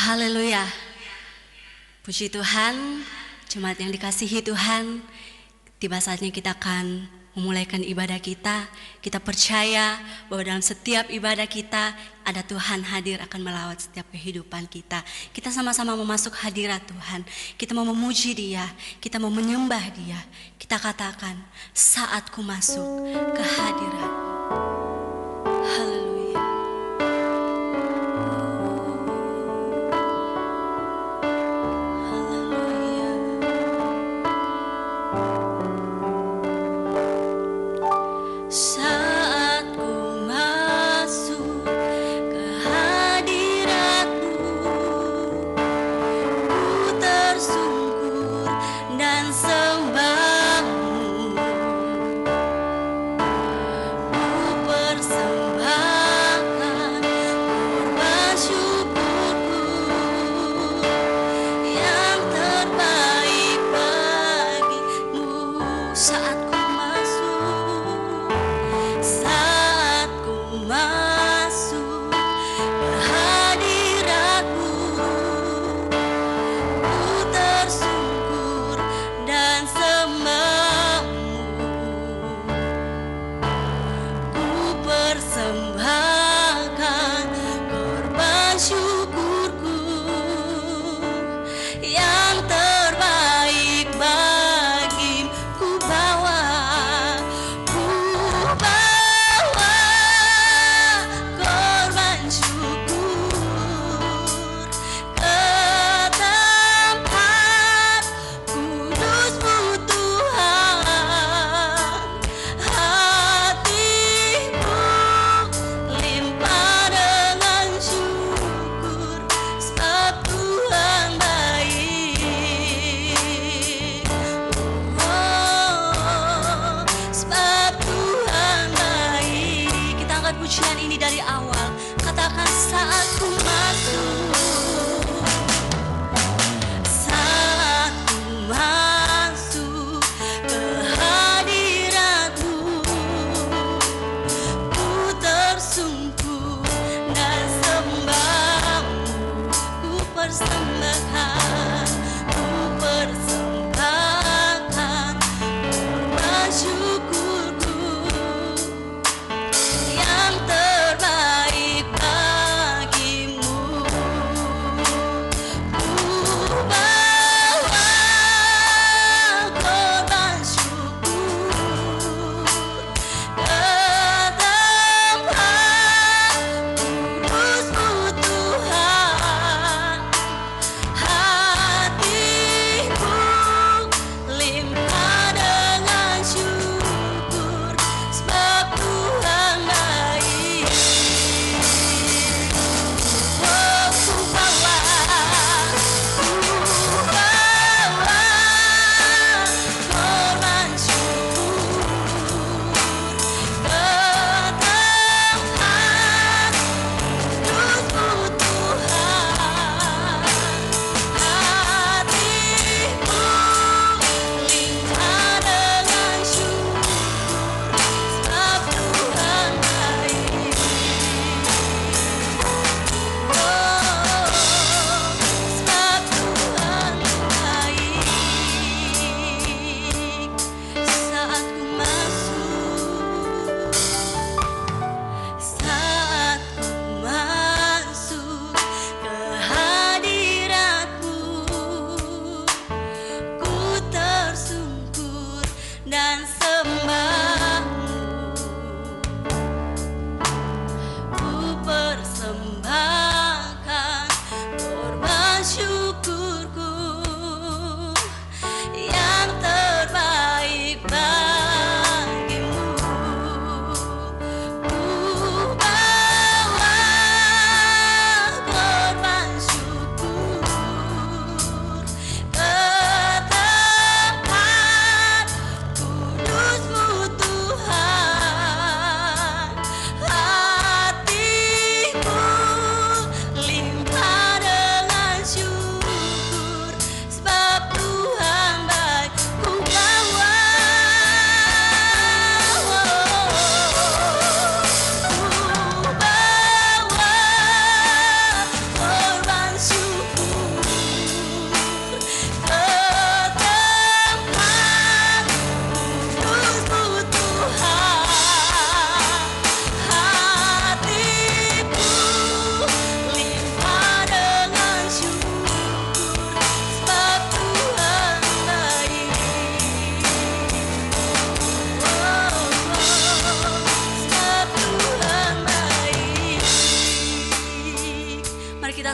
Haleluya. Puji Tuhan, jemaat yang dikasihi Tuhan, tiba saatnya kita akan memulaikan ibadah kita. Kita percaya bahwa dalam setiap ibadah kita ada Tuhan hadir akan melawat setiap kehidupan kita. Kita sama-sama mau masuk hadirat Tuhan. Kita mau memuji Dia, kita mau menyembah Dia. Kita katakan, saatku masuk ke hadirat. Haleluya. Saat ku masuk ke hadirat-Mu, ku tersungkur dan sembah-Mu.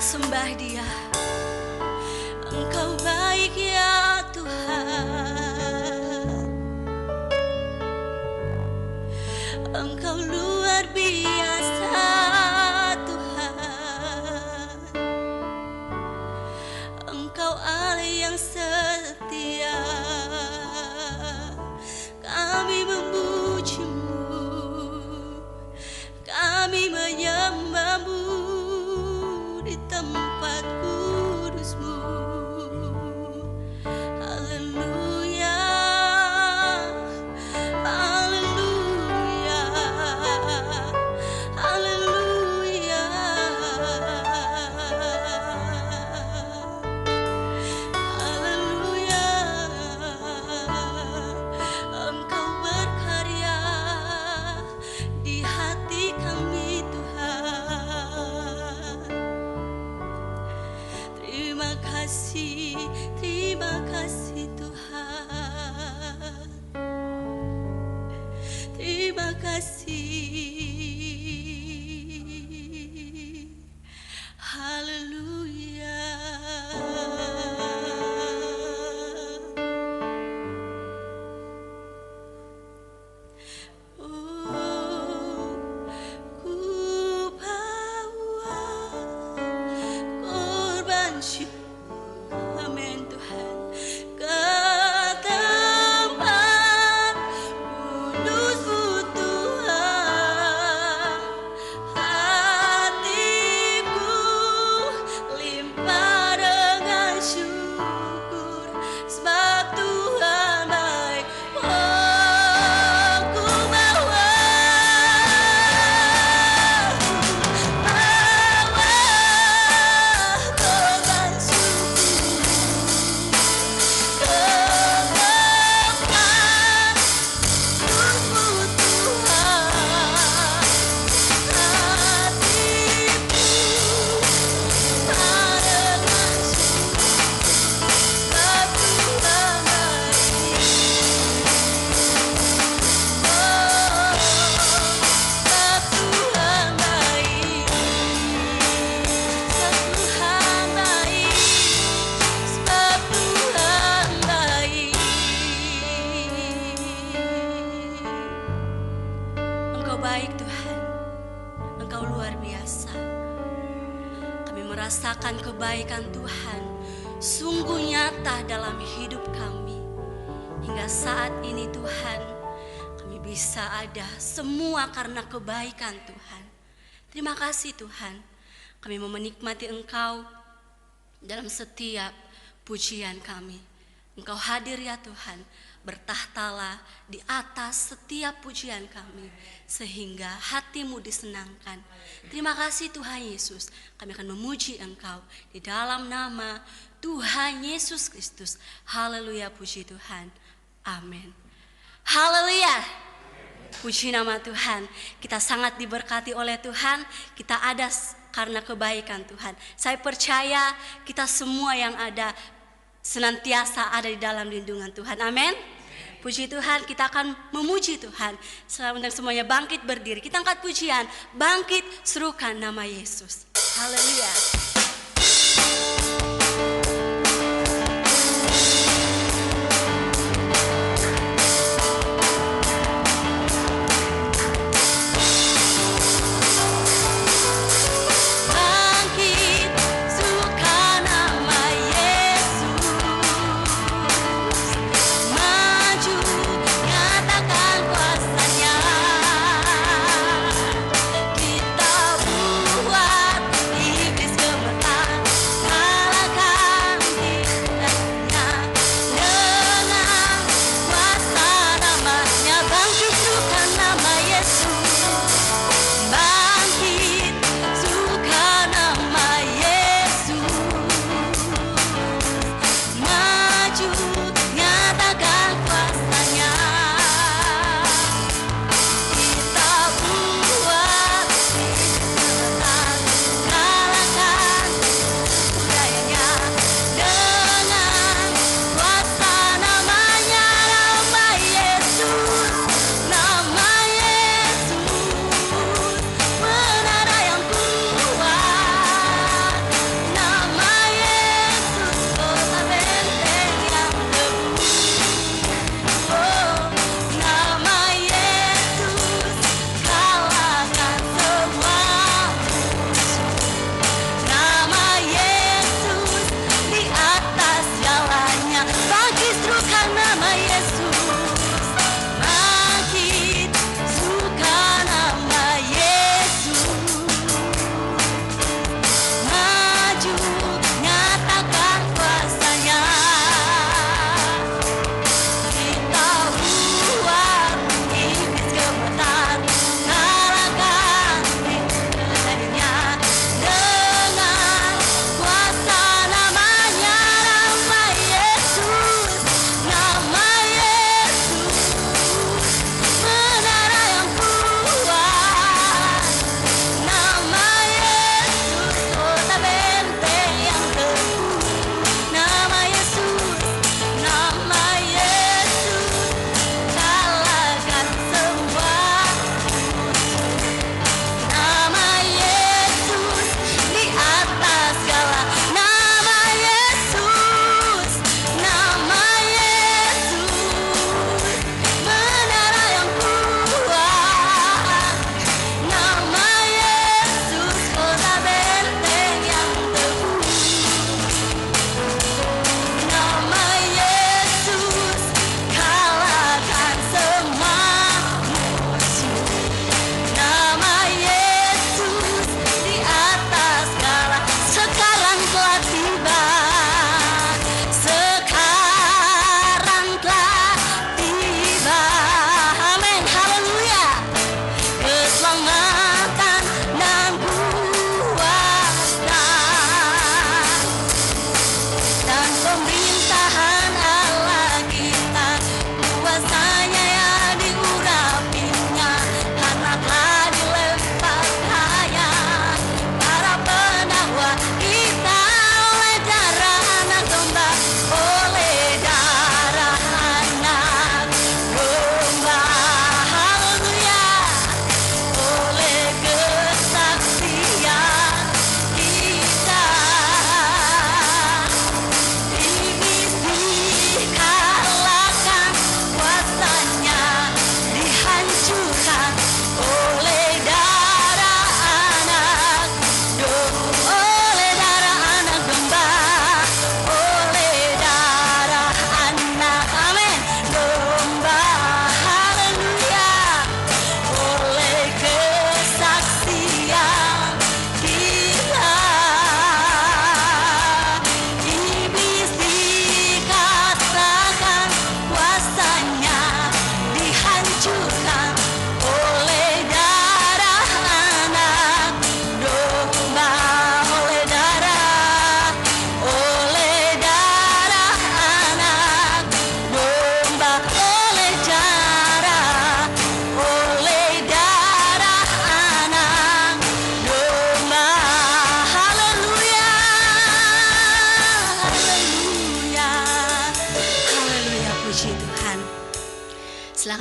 sembah Dia. Engkau baik ya Tuhan, Engkau luar biasa Tuhan, Engkau Allah yang setia. Kami memuji-Mu, kami menyembah-Mu di tempat kudus-Mu. Haleluya, haleluya, haleluya, haleluya. Engkau berkarya di hati kami Tuhan. Terima kasih Tuhan. Terima kasih. Haleluya. Oh, ku bawa korban syukur, amin Tuhan, ke tempat kudus-Mu Tuhan. Hatiku limpah dengan syukur, sebab Tuhan baik. Oh, ku bawa korban syukur ke tempat kudus-Mu Tuhan. Hatiku limpah dengan syukur, sebab Tuhan baik. Sebab Tuhan baik, sebab Tuhan baik, sebab Tuhan baik. Engkau baik Tuhan, Engkau luar biasa. Kami merasakan kebaikan Tuhan sungguh nyata dalam hidup kami. Hingga saat ini Tuhan, kami bisa ada semua karena kebaikan Tuhan. Terima kasih Tuhan. Kami mau menikmati Engkau dalam setiap pujian kami. Engkau hadir ya Tuhan, bertahtalah di atas setiap pujian kami, sehingga hati-Mu disenangkan. Terima kasih Tuhan Yesus. Kami akan memuji Engkau di dalam nama Tuhan Yesus Kristus. Haleluya, puji Tuhan. Amin. Haleluya. Puji nama Tuhan. Kita sangat diberkati oleh Tuhan. Kita ada karena kebaikan Tuhan. Saya percaya kita semua yang ada senantiasa ada di dalam lindungan Tuhan. Amin. Puji Tuhan, kita akan memuji Tuhan. Selamat semuanya bangkit berdiri. Kita angkat pujian, bangkit serukan nama Yesus. Haleluya. Kita buat iblis gemetar.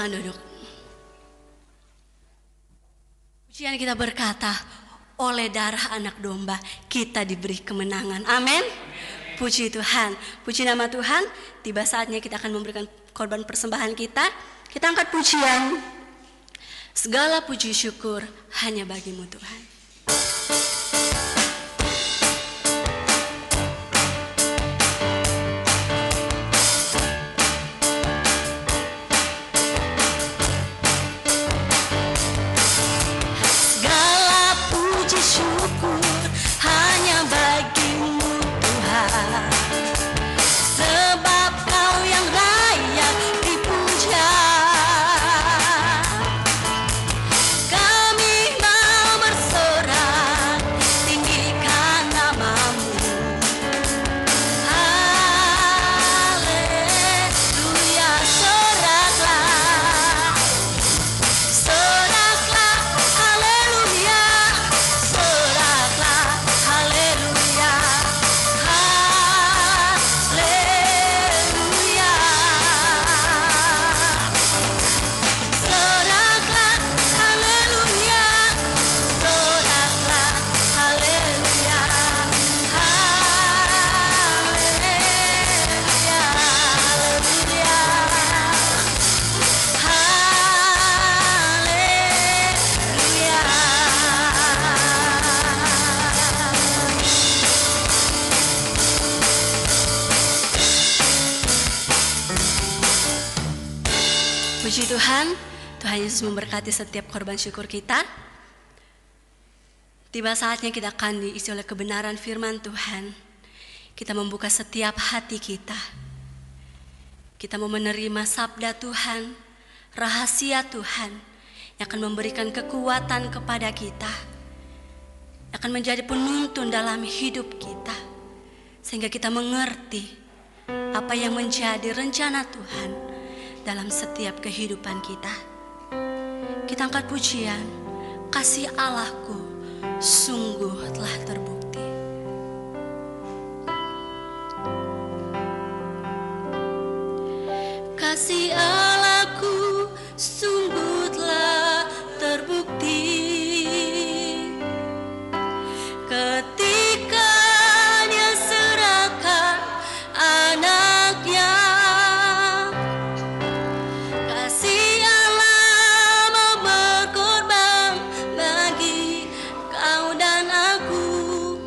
silakan duduk. Pujian kita berkata, oleh darah anak domba kita diberi kemenangan. Amin. Puji Tuhan, puji nama Tuhan. Tiba saatnya kita akan memberikan korban persembahan kita. Kita angkat pujian. Segala puji syukur hanya bagimu Tuhan. Puji Tuhan, Tuhan Yesus memberkati setiap korban syukur kita. Tiba saatnya kita akan diisi oleh kebenaran firman Tuhan. Kita membuka setiap hati kita. Kita mau menerima sabda Tuhan, rahasia Tuhan yang akan memberikan kekuatan kepada kita, akan menjadi penuntun dalam hidup kita, sehingga kita mengerti apa yang menjadi rencana Tuhan dalam setiap kehidupan kita. Kita angkat pujian, kasih Allahku sungguh telah terbukti. Kasih Allahku sungguh telah terbukti ketika Dia serahkan anaknya. Kasih Allah mau berkorban bagi kau dan aku.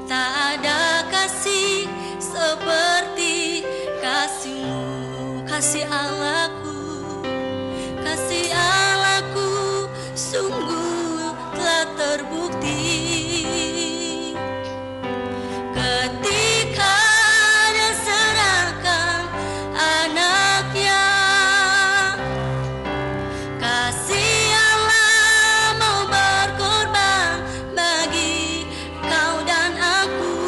Tak ada kasih seperti kasih-Mu. Kasih Allahku, kasih Allahku sungguh telah terbukti ketika Dia serahkan anaknya. Kasih Allah mau berkorban bagi kau dan aku.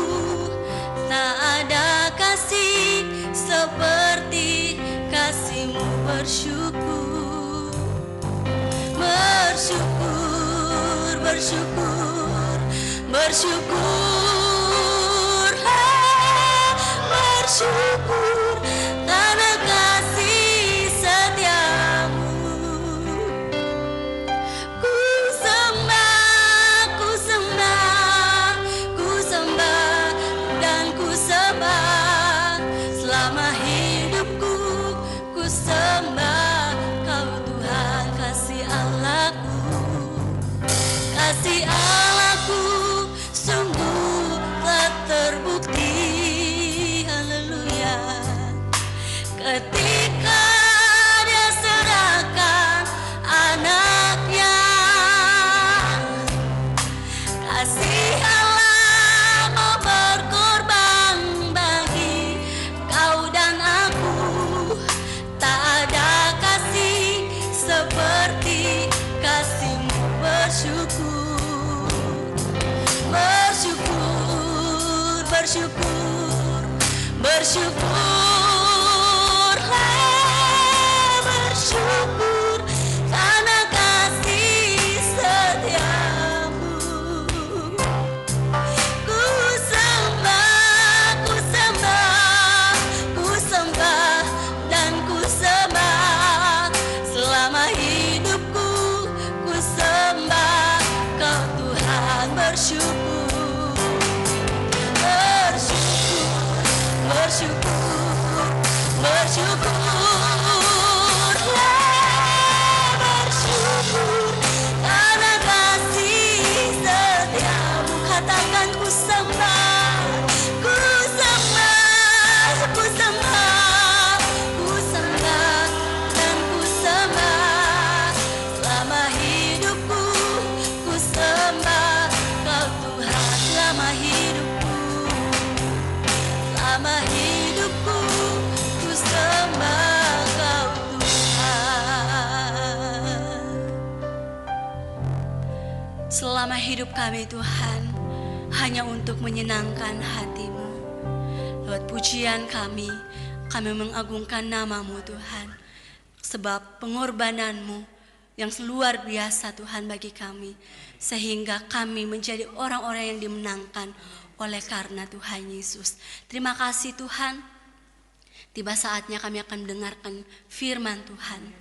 Tak ada kasih seperti kasih-Mu. Bersyukur, bersyukur, bersyukur, bersyukur, bersyukur karena kasih setia-Mu. Ku sembah, ku sembah, ku sembah dan ku sembah selama hidupku. Ku sembah Kau Tuhan, kasih Allahku, kasih Allahku sungguh telah terbukti. Haleluya. Ketika Dia serahkan anaknya. Kasih Allah mau berkorban bagi kau dan aku. Tak ada kasih seperti kasih-Mu. Bersyukur, bersyukur, bersyukur, bersyukur, bersyukur karena kasih setia-Mu. Ku sembah, ku sembah, ku sembah dan ku sembah selama selama hidupku ku sembah Kau Tuhan. Selama hidup kami Tuhan, hanya untuk menyenangkan hati-Mu. Lewat pujian kami mengagungkan nama-Mu Tuhan. Sebab pengorbanan-Mu yang luar biasa Tuhan bagi kami, sehingga kami menjadi orang-orang yang dimenangkan oleh karena Tuhan Yesus. Terima kasih Tuhan. Tiba saatnya kami akan mendengarkan firman Tuhan.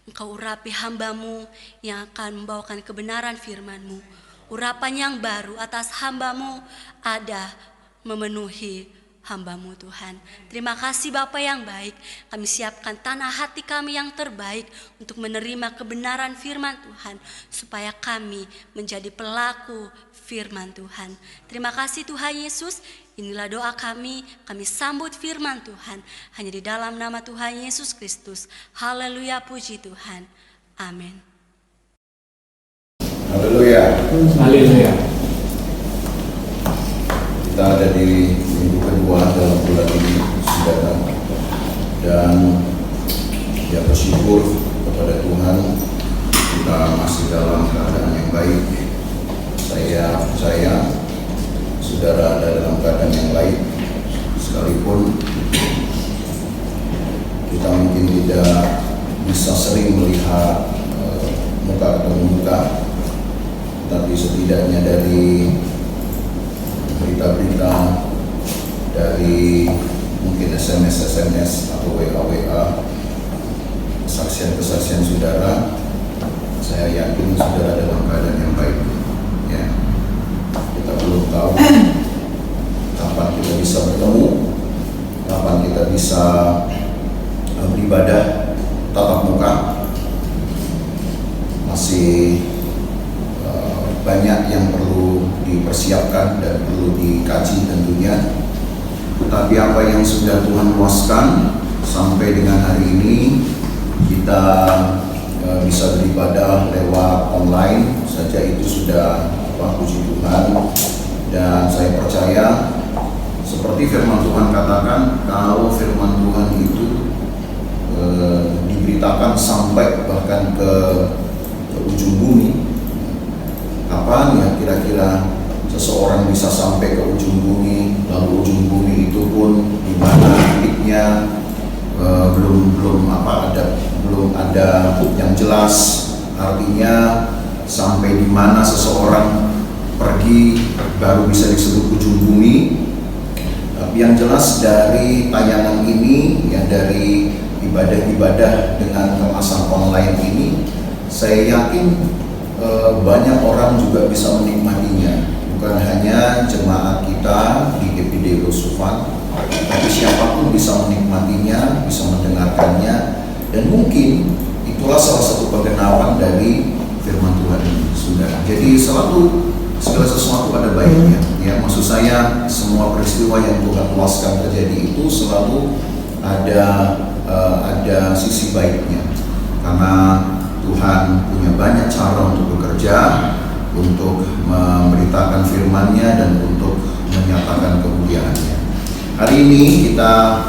Engkau urapi hamba-Mu yang akan membawakan kebenaran firman-Mu. Urapan yang baru atas hamba-Mu ada memenuhi hamba-Mu Tuhan. Terima kasih Bapa yang baik. Kami siapkan tanah hati kami yang terbaik untuk menerima kebenaran firman Tuhan, supaya kami menjadi pelaku firman Tuhan. Terima kasih Tuhan Yesus. Inilah doa kami sambut firman Tuhan hanya di dalam nama Tuhan Yesus Kristus. Haleluya, puji Tuhan. Amin. Haleluya. Haleluya. Kita ada di minggu kedua dalam bulan ini, saudara, dan ya bersyukur kepada Tuhan kita masih dalam keadaan yang baik. Saya percaya saudara ada dalam keadaan yang baik, sekalipun kita mungkin tidak bisa sering melihat muka ketemu muka, tapi setidaknya dari berita-berita, dari mungkin SMS atau WA, kesaksian-kesaksian saudara, saya yakin saudara dalam keadaan yang baik. Ya, kita belum tahu kapan kita bisa bertemu, kapan kita bisa beribadah tatap muka. Masih banyak yang perlu dipersiapkan dan perlu dikaji tentunya. Tetapi apa yang sudah Tuhan luaskan sampai dengan hari ini, kita bisa beribadah lewat online saja, itu sudah puji Tuhan. Dan saya percaya seperti firman Tuhan katakan, kalau firman Tuhan itu diberitakan sampai bahkan ke ujung bumi, kapan ya kira-kira seseorang bisa sampai ke ujung bumi, lalu ujung bumi itu pun di mana titiknya belum ada yang jelas, artinya sampai di mana seseorang pergi baru bisa disebut ujung bumi. Tapi yang jelas dari tayangan ini, ya dari ibadah-ibadah dengan kemasan online ini, saya yakin banyak orang juga bisa menikmatinya. Bukan hanya jemaat kita di GPD Rusufan, tapi siapapun bisa menikmatinya, bisa mendengarkannya, dan mungkin itulah salah satu penggenapan dari firman Tuhan ini, saudara. Jadi segala sesuatu ada baiknya. Ya, maksud saya semua peristiwa yang Tuhan luaskan terjadi itu selalu ada sisi baiknya, karena Tuhan punya banyak cara untuk bekerja, untuk memberitakan firman-Nya dan untuk menyatakan kemuliaan-Nya. Hari ini kita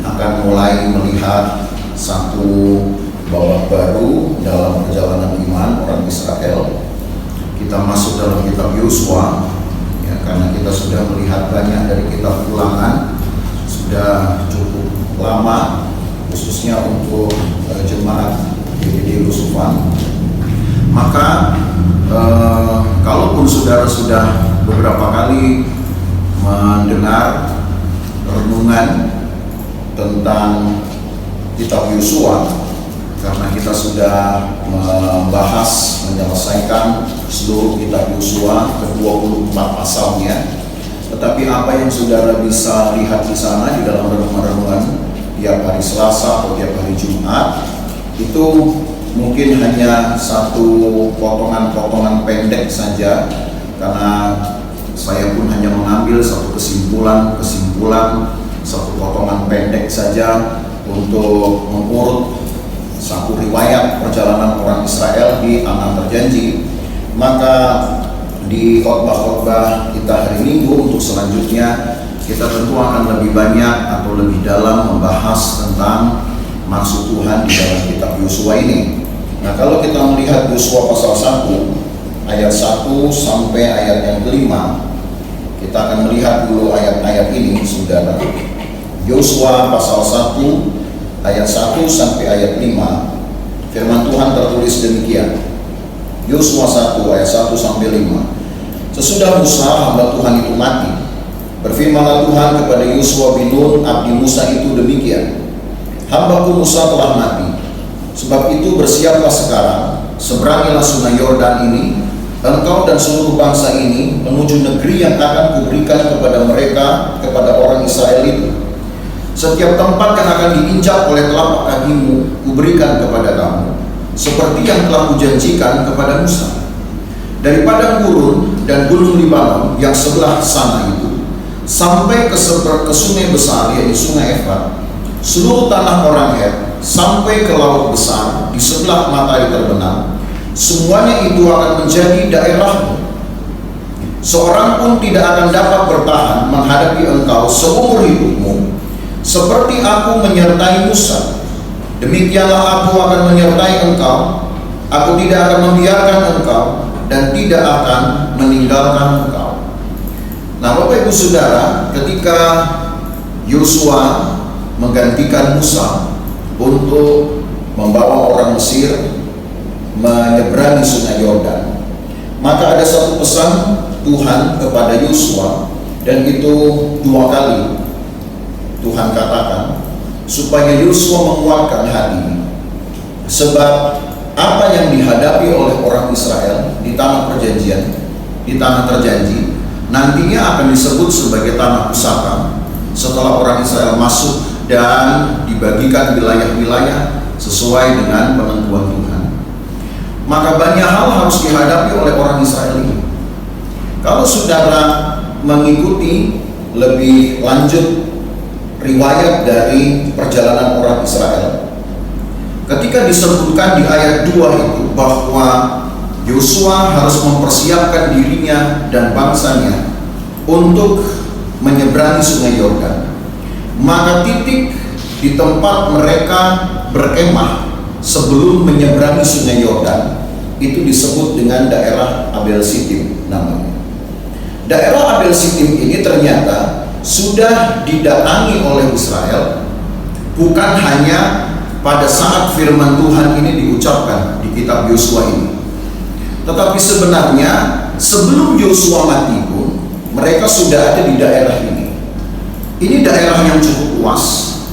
akan mulai melihat satu babak baru dalam perjalanan iman orang Israel. Kita masuk dalam kitab Yosua, ya, karena kita sudah melihat banyak dari kitab Ulangan, sudah cukup lama, khususnya untuk jemaat GPD Rusufan. Maka kalaupun saudara sudah beberapa kali mendengar renungan tentang kitab Yosua, karena kita sudah membahas, menyelesaikan seluruh kitab Yosua ke-24 pasalnya, tetapi apa yang saudara bisa lihat di sana di dalam renungan-renungan tiap hari Selasa atau tiap hari Jumat, itu mungkin hanya satu potongan-potongan pendek saja, karena saya pun hanya mengambil satu kesimpulan, satu potongan pendek saja untuk mengurut satu riwayat perjalanan orang Israel di Tanah Terjanji. Maka di khotbah-khotbah kita hari Minggu untuk selanjutnya, kita tentu akan lebih banyak atau lebih dalam membahas tentang maksud Tuhan di dalam kitab Yosua ini. Nah, kalau kita melihat Yosua pasal 1 ayat 1 sampai ayat yang kelima, kita akan melihat dulu ayat-ayat ini, saudara. Yosua pasal 1 ayat 1 sampai ayat 5, firman Tuhan tertulis demikian. Yosua 1 ayat 1 sampai 5. Sesudah Musa hamba Tuhan itu mati, berfirmanlah Tuhan kepada Yosua bin Nun abdi Musa itu demikian. Hambaku Musa telah mati, sebab itu bersiaplah sekarang, seberangilah sungai Yordan ini, engkau dan seluruh bangsa ini menuju negeri yang akan kuberikan kepada mereka, kepada orang Israel itu. Setiap tempat yang akan diinjak oleh telapak kakimu kuberikan kepada kamu, seperti yang telah kujanjikan kepada Musa. Dari padang gurun dan gunung Libanon yang sebelah sana itu sampai ke sungai besar, yaitu sungai Efrat, seluruh tanah orang Het sampai ke laut besar di sebelah matahari terbenam, semuanya itu akan menjadi daerahmu. Seorang pun tidak akan dapat bertahan menghadapi engkau seumur hidupmu, seperti aku menyertai Musa. Demikianlah aku akan menyertai engkau. Aku tidak akan membiarkan engkau dan tidak akan meninggalkan engkau. Nah, Bapak Ibu Saudara, ketika Yosua menggantikan Musa untuk membawa orang Mesir menyeberangi sungai Yordan, maka ada satu pesan Tuhan kepada Yosua, dan itu 2 kali Tuhan katakan supaya Yosua menguatkan hati, sebab apa yang dihadapi oleh orang Israel di tanah perjanjian, di tanah terjanji, nantinya akan disebut sebagai tanah pusaka setelah orang Israel masuk dan dibagikan wilayah-wilayah sesuai dengan penentuan Tuhan. Maka banyak hal harus dihadapi oleh orang Israel ini. Kalau saudara mengikuti lebih lanjut riwayat dari perjalanan orang Israel, ketika disebutkan di ayat 2 itu bahwa Yosua harus mempersiapkan dirinya dan bangsanya untuk menyeberangi sungai Yordan, maka titik di tempat mereka berkemah sebelum menyeberangi sungai Yordan itu disebut dengan daerah Abel Sitim namanya. Daerah Abel Sitim ini ternyata sudah didatangi oleh Israel bukan hanya pada saat firman Tuhan ini diucapkan di kitab Yosua ini, tetapi sebenarnya sebelum Yosua mati pun mereka sudah ada di daerah ini. Ini daerah yang cukup luas,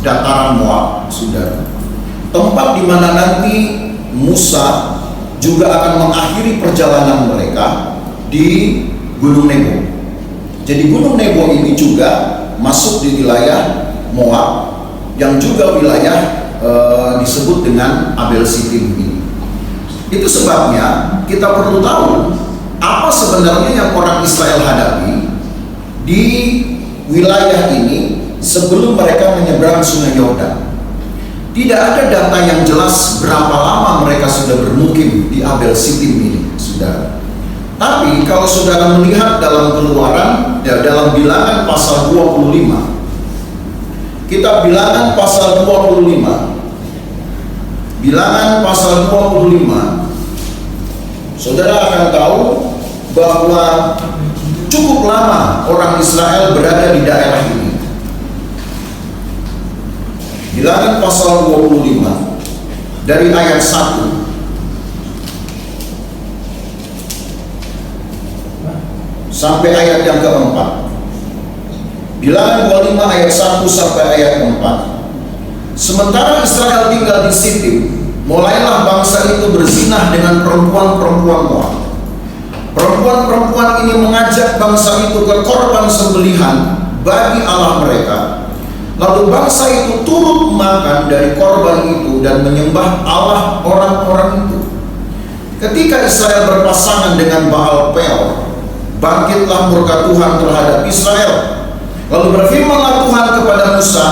dataran Moab, saudara. Tempat di mana nanti Musa juga akan mengakhiri perjalanan mereka di Gunung Nebo. Jadi Gunung Nebo ini juga masuk di wilayah Moab, yang juga wilayah disebut dengan Abel Sitim ini. Itu sebabnya kita perlu tahu apa sebenarnya yang orang Israel hadapi di wilayah ini sebelum mereka menyeberang sungai Yordan. Tidak ada data yang jelas berapa lama mereka sudah bermukim di Abel Sitim ini, saudara. Tapi kalau saudara melihat dalam Keluaran, dalam Bilangan pasal 25, kitab Bilangan pasal 25, Bilangan pasal 25, saudara akan tahu bahwa cukup lama orang Israel berada di daerah ini. Bilangan pasal 25 dari ayat 1 sampai ayat yang keempat. Bilangan 25 ayat 1 sampai ayat 4. Sementara Israel tinggal di Sitim, mulailah bangsa itu berzinah dengan perempuan-perempuan Moab. Perempuan-perempuan ini mengajak bangsa itu ke korban sembelihan bagi Allah mereka. Lalu bangsa itu turut makan dari korban itu dan menyembah Allah orang-orang itu. Ketika Israel berpasangan dengan Baal Peor, bangkitlah murka Tuhan terhadap Israel. Lalu berfirmanlah Tuhan kepada Musa,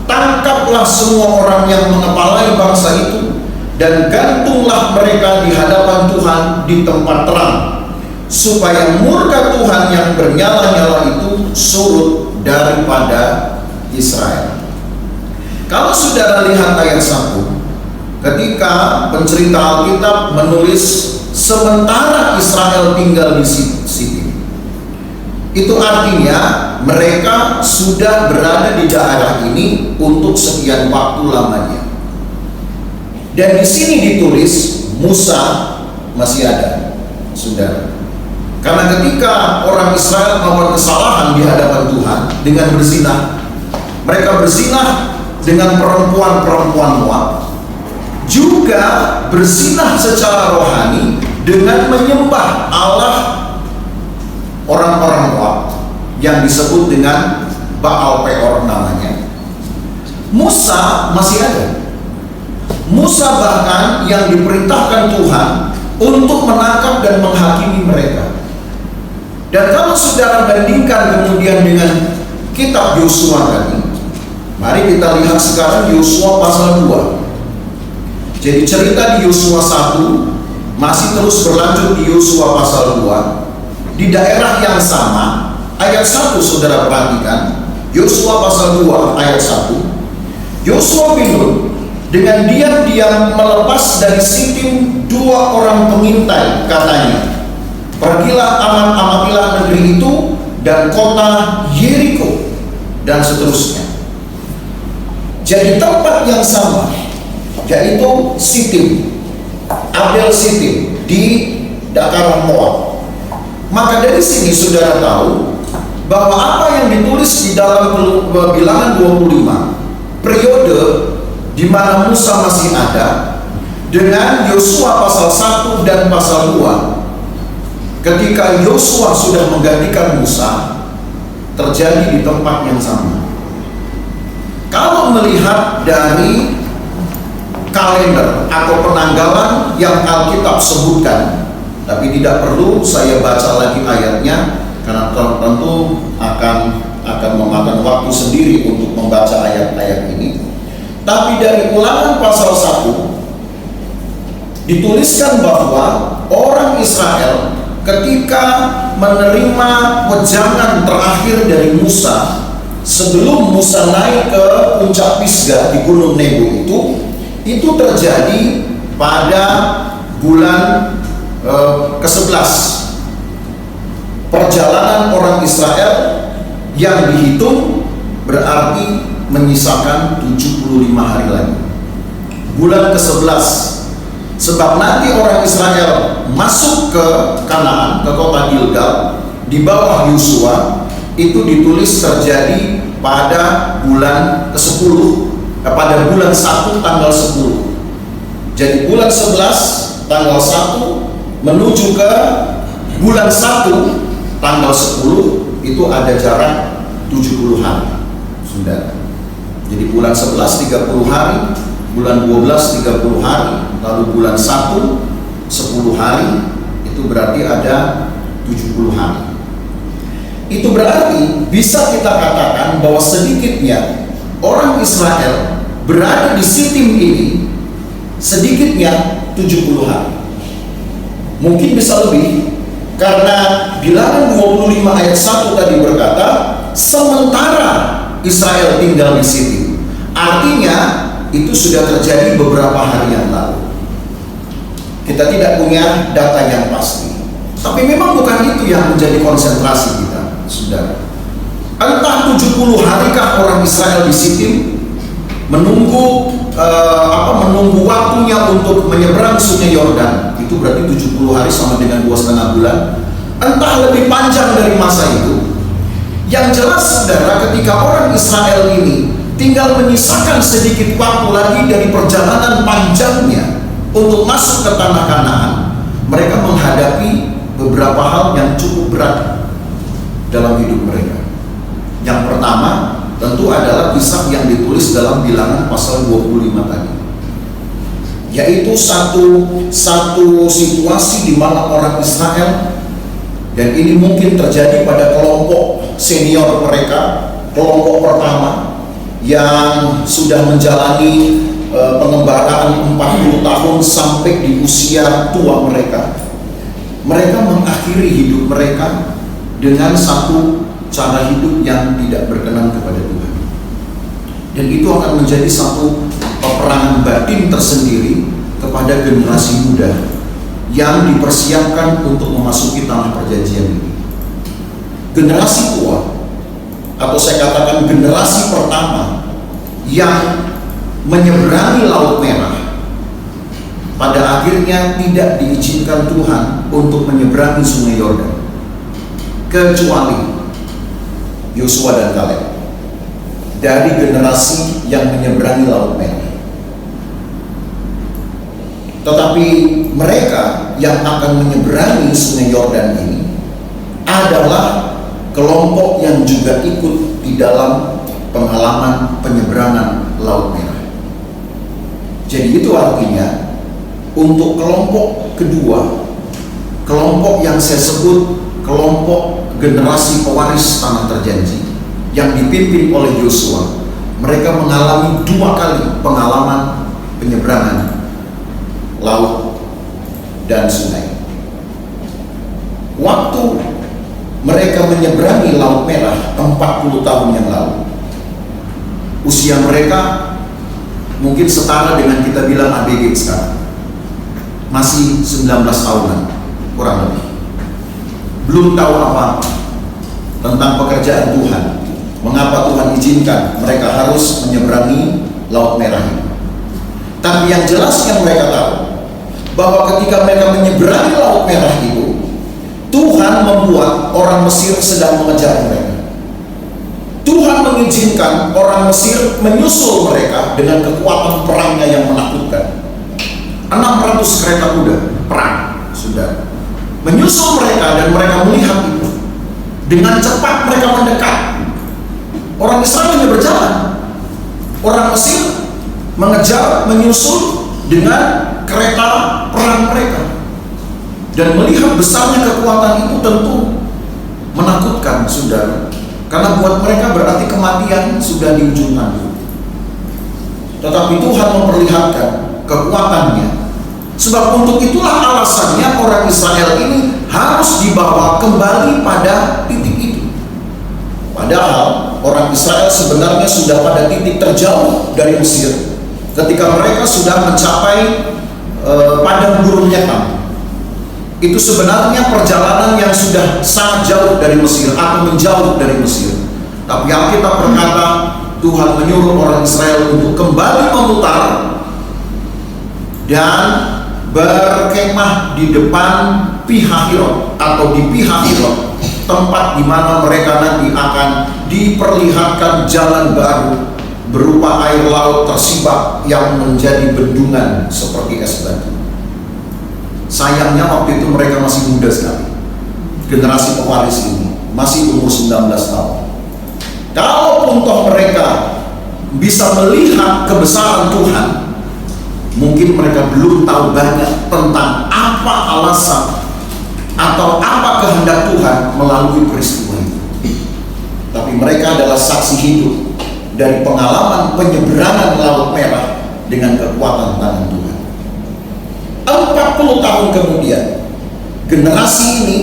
tangkaplah semua orang yang mengepalai bangsa itu dan gantunglah mereka di hadapan Tuhan di tempat terang, supaya murka Tuhan yang bernyala-nyala itu surut daripada Israel. Kalau saudara lihat ayat 1, ketika pencerita Alkitab menulis sementara Israel tinggal di Sitim, itu artinya mereka sudah berada di daerah ini untuk sekian waktu lamanya. Dan di sini ditulis Musa masih ada, saudara. Karena ketika orang Israel melakukan kesalahan di hadapan Tuhan dengan berzinah, mereka berzinah dengan perempuan-perempuan Moab, juga berzinah secara rohani dengan menyembah Allah orang-orang Moab yang disebut dengan Baal Peor namanya. Musa masih ada. Musa bahkan yang diperintahkan Tuhan untuk menangkap dan menghakimi mereka. Dan kalau saudara bandingkan kemudian dengan kitab Yosua tadi, mari kita lihat sekarang Yosua pasal 2. Jadi cerita di Yosua 1 masih terus berlanjut di Yosua pasal 2. Di daerah yang sama, ayat 1 saudara perhatikan, Yosua pasal 2 ayat 1. Yosua bin Nun dengan diam-diam melepas dari Sitim 2 orang pengintai, katanya, pergilah amatilah negeri itu dan kota Yeriko dan seterusnya. Jadi tempat yang sama, yaitu Sitim, Abel Sitim di dataran Moab. Maka dari sini saudara tahu bahwa apa yang ditulis di dalam Bilangan 25, periode di mana Musa masih ada, dengan Yosua pasal 1 dan pasal 2, ketika Yosua sudah menggantikan Musa, terjadi di tempat yang sama. Kalau melihat dari kalender atau penanggalan yang Alkitab sebutkan, tapi tidak perlu saya baca lagi ayatnya karena tentu akan memakan waktu sendiri untuk membaca ayat-ayat ini. Tapi dari Ulangan pasal 1 dituliskan bahwa orang Israel ketika menerima wejangan terakhir dari Musa sebelum Musa naik ke puncak Pisgah di Gunung Nebo itu terjadi pada bulan ke-11 perjalanan orang Israel yang dihitung berarti menyisakan 75 hari lagi, bulan ke-11. Sebab nanti orang Israel masuk ke Kanaan, ke kota Gilgal di bawah Yosua, itu ditulis terjadi pada bulan ke-10, pada bulan 1 tanggal 10. Jadi bulan 11 tanggal 1 menuju ke bulan 1 tanggal 10 itu ada jarak 70 hari, saudara. Jadi bulan 11 30 hari, bulan 12 30 hari, lalu bulan 1 10 hari, itu berarti ada 70 hari. Itu berarti bisa kita katakan bahwa sedikitnya orang Israel berada di Sitim ini sedikitnya 70 hari. Mungkin bisa lebih, karena Bilangan 25 ayat 1 tadi berkata sementara Israel tinggal di Sitim. Artinya itu sudah terjadi beberapa hari yang lalu. Kita tidak punya data yang pasti, tapi memang bukan itu yang menjadi konsentrasi kita, saudara. Entah 70 harikah orang Israel di Sitim menunggu menunggu waktunya untuk menyeberang sungai Yordan, itu berarti 70 hari sama dengan 2,5 bulan. Entah lebih panjang dari masa itu. Yang jelas saudara, ketika orang Israel ini tinggal menyisakan sedikit waktu lagi dari perjalanan panjangnya untuk masuk ke tanah Kanaan, mereka menghadapi beberapa hal yang cukup berat dalam hidup mereka. Yang pertama tentu adalah kisah yang ditulis dalam Bilangan pasal 25 tadi, yaitu satu situasi di mana orang Israel, dan ini mungkin terjadi pada kelompok senior mereka, kelompok pertama yang sudah menjalani pengembaraan 40 tahun sampai di usia tua mereka. Mereka mengakhiri hidup mereka dengan satu cara hidup yang tidak berkenan kepada Tuhan. Dan itu akan menjadi satu peperangan batin tersendiri kepada generasi muda yang dipersiapkan untuk memasuki tanah perjanjian ini. Generasi tua, atau saya katakan generasi pertama yang menyeberangi Laut Merah, pada akhirnya tidak diizinkan Tuhan untuk menyeberangi Sungai Yordan, kecuali Yosua dan Kaleb dari generasi yang menyeberangi Laut Merah. Tetapi mereka yang akan menyeberangi Sungai Yordan ini adalah kelompok yang juga ikut di dalam pengalaman penyeberangan Laut Merah. Jadi itu artinya untuk kelompok kedua, kelompok yang saya sebut kelompok generasi pewaris tanah terjanji yang dipimpin oleh Yosua, mereka mengalami 2 kali pengalaman penyeberangan laut dan sungai. Waktu mereka menyeberangi Laut Merah 40 tahun yang lalu, usia mereka mungkin setara dengan kita bilang ABG sekarang, masih 19 tahunan kurang lebih, belum tahu apa tentang pekerjaan Tuhan. Mengapa Tuhan izinkan mereka harus menyeberangi Laut Merah ini? Tapi yang jelas yang mereka tahu bahwa ketika mereka menyeberangi Laut Merah itu, Tuhan membuat orang Mesir sedang mengejar mereka. Tuhan mengizinkan orang Mesir menyusul mereka dengan kekuatan perangnya yang menakutkan. 600 kereta kuda perang sudah menyusul mereka, dan mereka melihat itu. Dengan cepat mereka mendekat. Orang Israel hanya berjalan, orang Mesir mengejar, menyusul dengan kereta perang mereka. Dan melihat besarnya kekuatan itu tentu menakutkan, saudara. Karena buat mereka berarti kematian sudah di ujung tanduk. Tetapi Tuhan memperlihatkan kekuatannya. Sebab untuk itulah alasannya orang Israel ini harus dibawa kembali pada titik itu. Padahal orang Israel sebenarnya sudah pada titik terjauh dari Mesir ketika mereka sudah mencapai padang gurun Yetam. Itu sebenarnya perjalanan yang sudah sangat jauh dari Mesir atau menjauh dari Mesir. Tapi Alkitab berkata Tuhan menyuruh orang Israel untuk kembali memutar dan berkemah di depan Pihahirot atau di Pihahirot, tempat di mana mereka nanti akan diperlihatkan jalan baru berupa air laut tersibak yang menjadi bendungan seperti es batu. Sayangnya waktu itu mereka masih muda sekali. Generasi pewaris ini masih umur 19 tahun. Kalaupun toh mereka bisa melihat kebesaran Tuhan, mungkin mereka belum tahu banyak tentang apa alasan atau apa kehendak Tuhan melalui peristiwa itu. Tapi mereka adalah saksi hidup dari pengalaman penyeberangan Laut Merah dengan kekuatan tangan Tuhan. 40 tahun kemudian, generasi ini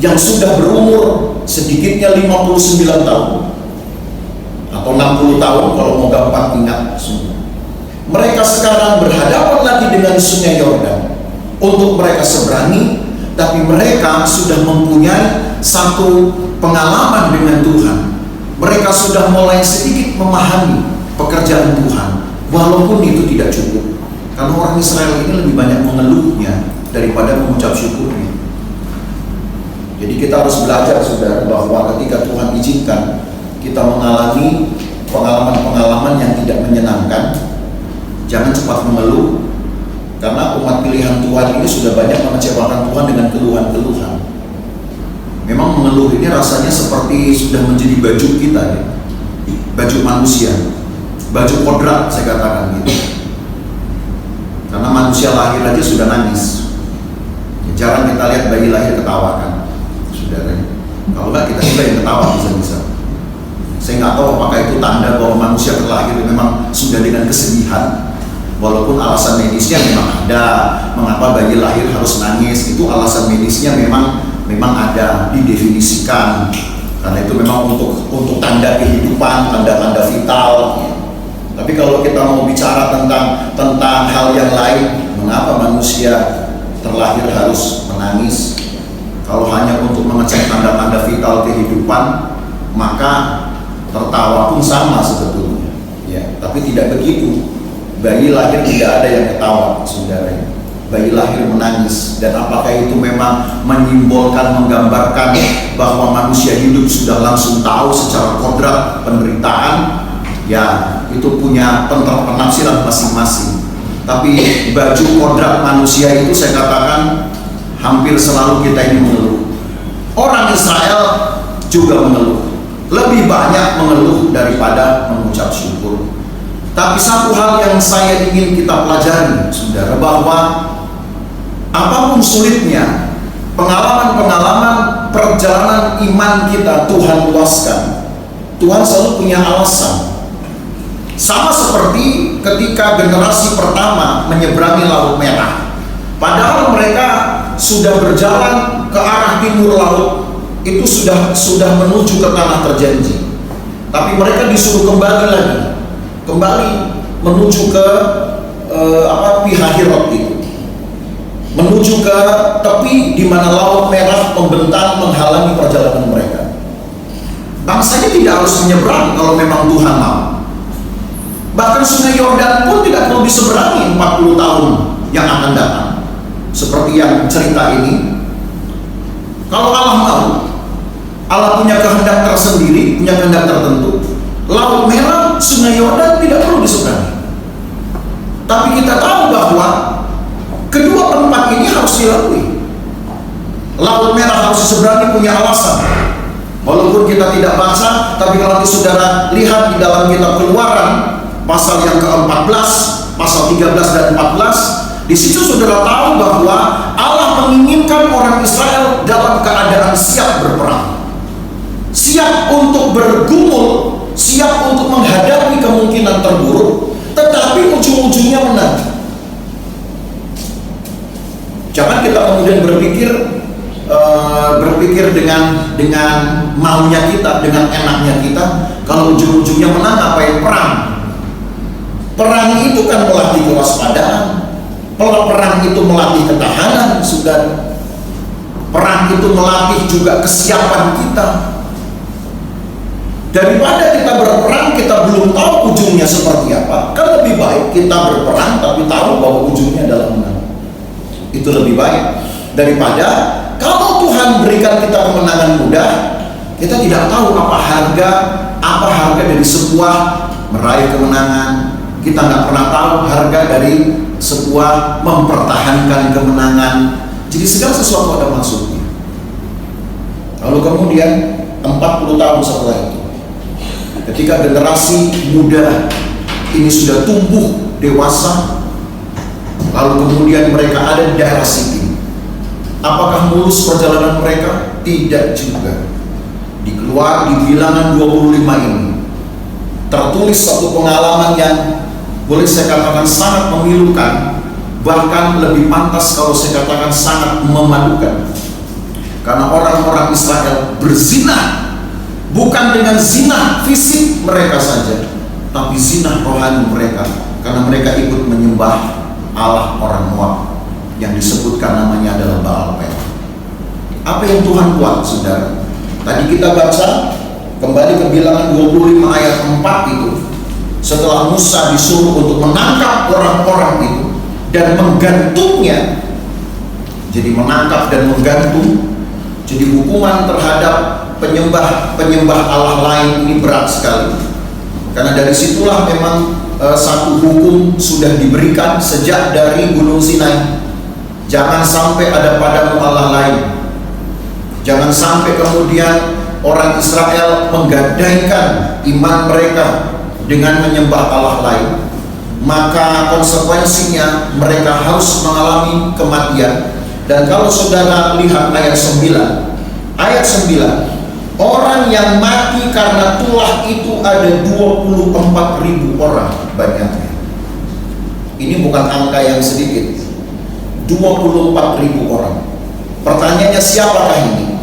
yang sudah berumur sedikitnya 59 tahun atau 60 tahun kalau mau gampang ingat semua, mereka sekarang berhadapan lagi dengan Sungai Yordan untuk mereka seberangi. Tapi mereka sudah mempunyai satu pengalaman dengan Tuhan. Mereka sudah mulai sedikit memahami pekerjaan Tuhan, walaupun itu tidak cukup. Karena orang Israel ini lebih banyak mengeluhnya daripada mengucap syukurnya. Jadi kita harus belajar, saudara, bahwa ketika Tuhan izinkan kita mengalami pengalaman-pengalaman yang tidak menyenangkan, jangan cepat mengeluh. Karena umat pilihan Tuhan ini sudah banyak mengecewakan Tuhan dengan keluhan-keluhan. Memang mengeluh ini rasanya seperti sudah menjadi baju kita, ya. Baju manusia, baju kodrat saya katakan gitu. Karena manusia lahir aja sudah nangis. Ya, jarang kita lihat bayi lahir ketawa kan, saudara. Kalau enggak kita juga yang ketawa bisa-bisa. Saya nggak tahu apakah itu tanda bahwa manusia terlahir memang sudah dengan kesedihan. Walaupun alasan medisnya memang ada, mengapa bayi lahir harus nangis, itu alasan medisnya memang ada, didefinisikan. karena itu memang untuk tanda kehidupan, tanda-tanda vital. Tapi kalau kita mau bicara tentang hal yang lain, mengapa manusia terlahir harus menangis? Kalau hanya untuk mengecek tanda-tanda vital kehidupan, maka tertawa pun sama sebetulnya. Ya, tapi tidak begitu. Bayi lahir tidak ada yang ketawa, saudara. Bayi lahir menangis. Dan apakah itu memang menyimbolkan, menggambarkan bahwa manusia hidup sudah langsung tahu secara kodrat penderitaan? Ya, itu punya penafsiran masing-masing. Tapi baju kodrat manusia itu saya katakan hampir selalu kita ini mengeluh. Orang Israel juga mengeluh. Lebih banyak mengeluh daripada mengucap syukur. Tapi satu hal yang saya ingin kita pelajari, saudara, bahwa apapun sulitnya, pengalaman-pengalaman perjalanan iman kita Tuhan luaskan. Tuhan selalu punya alasan. Sama seperti ketika generasi pertama menyeberangi Laut Merah. Padahal mereka sudah berjalan ke arah timur laut, itu sudah menuju ke tanah terjanji. Tapi mereka disuruh kembali menuju ke Pihahirot itu, menuju ke tepi di mana Laut Merah membentang menghalangi perjalanan mereka. Bangsanya tidak harus menyeberang kalau memang Tuhan mau. Bahkan Sungai Yordan pun tidak perlu diseberangi 40 tahun yang akan datang. Seperti yang cerita ini, kalau Allah mau, Allah punya kehendak tersendiri, punya kehendak tertentu. Laut Merah, Sungai Yordan tidak perlu diseberangi. Tapi kita tahu bahwa kedua tempat ini harus dilalui. Laut Merah harus diseberangi punya alasan. Walaupun kita tidak baca, tapi kalau saudara lihat di dalam kitab Keluaran pasal yang ke-14, pasal 13 dan 14, di situ saudara tahu bahwa Allah menginginkan orang Israel dalam keadaan siap berperang, siap untuk bergumul, siap untuk menghadapi kemungkinan terburuk, tetapi ujung-ujungnya menang. Jangan kita kemudian berpikir dengan maunya kita, dengan enaknya kita, kalau ujung-ujungnya menang ngapain perang? Perang itu kan melatih kewaspadaan, perang itu melatih ketahanan, saudara. Perang itu melatih juga kesiapan kita. Daripada kita berperang kita belum tahu ujungnya seperti apa, kan lebih baik kita berperang tapi tahu bahwa ujungnya adalah menang. Itu lebih baik daripada kalau Tuhan berikan kita kemenangan mudah, kita tidak tahu apa harga dari sebuah meraih kemenangan. Kita nggak pernah tahu harga dari sebuah mempertahankan kemenangan. Jadi segala sesuatu ada maksudnya. Lalu kemudian 40 tahun setelah itu, ketika generasi muda ini sudah tumbuh dewasa, lalu kemudian mereka ada di daerah Sitim. Apakah mulus perjalanan mereka? Tidak juga. Di Bilangan 25 ini tertulis satu pengalaman yang boleh saya katakan sangat memilukan, bahkan lebih pantas kalau saya katakan sangat memalukan. Karena orang-orang Israel berzina, bukan dengan zina fisik mereka saja, tapi zina rohani mereka, karena mereka ikut menyembah Allah orang Moab yang disebutkan namanya adalah Baal Peor. Apa yang Tuhan buat, saudara? Tadi kita baca kembali ke Bilangan 25 ayat 4 itu. Setelah Musa disuruh untuk menangkap orang-orang itu dan menggantungnya, jadi menangkap dan menggantung, jadi hukuman terhadap penyembah Allah lain ini berat sekali. Karena dari situlah memang satu hukum sudah diberikan sejak dari Gunung Sinai. Jangan sampai ada padamu Allah lain. Jangan sampai kemudian orang Israel menggadaikan iman mereka dengan menyembah Allah lain, maka konsekuensinya mereka harus mengalami kematian. Dan kalau saudara lihat ayat 9, orang yang mati karena tulah itu ada 24.000 orang banyaknya. Ini bukan angka yang sedikit, 24.000 orang. Pertanyaannya, siapakah ini?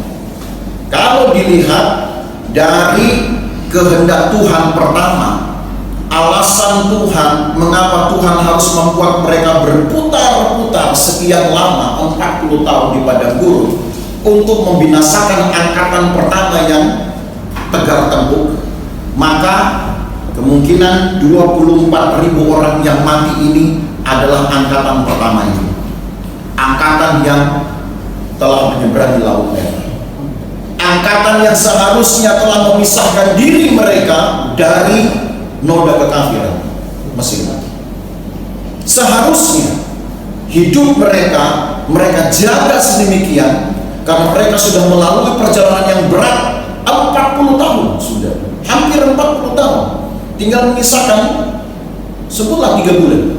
Kalau dilihat dari kehendak Tuhan pertama, alasan Tuhan mengapa Tuhan harus membuat mereka berputar-putar sekian lama, 40 tahun di padang gurun, untuk membinasakan angkatan pertama yang tegar tembuk. Maka kemungkinan 24.000 orang yang mati ini adalah angkatan pertama ini, angkatan yang telah menyeberangi Laut Merah, angkatan yang seharusnya telah memisahkan diri mereka dari noda kekafiran Mesir. Seharusnya hidup mereka jaga sedemikian, karena mereka sudah melalui perjalanan yang berat 40 tahun, sudah hampir 40 tahun, tinggal menyisakan sebutlah 3 bulan.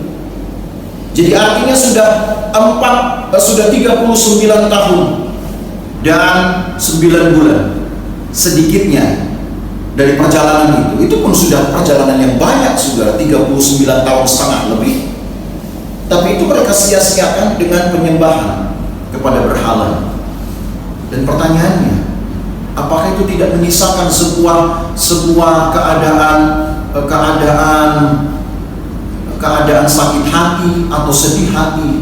Jadi artinya sudah 39 tahun dan 9 bulan sedikitnya dari perjalanan itu pun sudah perjalanan yang banyak, sudah 39 tahun setengah lebih. Tapi itu mereka sia-siakan dengan penyembahan kepada berhala. Dan pertanyaannya, apakah itu tidak menyisakan sebuah keadaan sakit hati atau sedih hati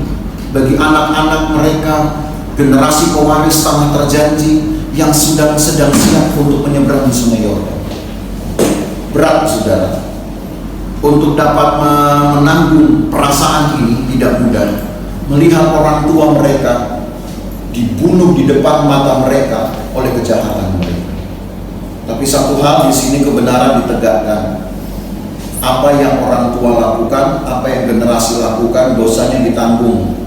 bagi anak-anak mereka, generasi pewaris tanah terjanji yang sedang siap untuk menyeberangi Sungai Yordan? Berat, saudara, untuk dapat menanggung perasaan ini tidak mudah. Melihat orang tua mereka dibunuh di depan mata mereka oleh kejahatan mereka. Tapi satu hal di sini kebenaran ditegakkan. Apa yang orang tua lakukan, apa yang generasi lakukan, dosanya ditanggung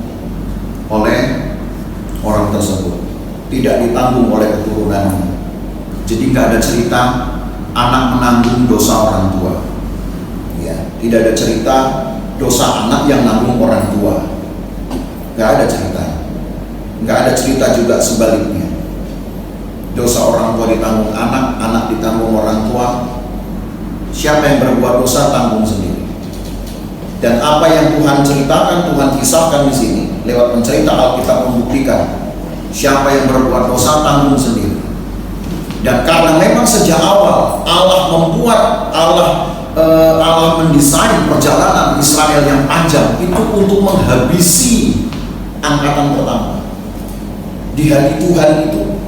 oleh orang tersebut, tidak ditanggung oleh keturunannya. Jadi nggak ada cerita anak menanggung dosa orang tua. Ya, tidak ada cerita dosa anak yang nanggung orang tua. Nggak ada cerita. Nggak ada cerita juga sebaliknya. Dosa orang tua ditanggung anak, anak ditanggung orang tua. Siapa yang berbuat dosa tanggung sendiri. Dan apa yang Tuhan ceritakan, Tuhan kisahkan di sini lewat mencerita Alkitab membuktikan siapa yang berbuat dosa tanggung sendiri. Dan karena memang sejak awal Allah mendesain perjalanan Israel yang panjang itu untuk menghabisi angkatan pertama. Di hari Tuhan itu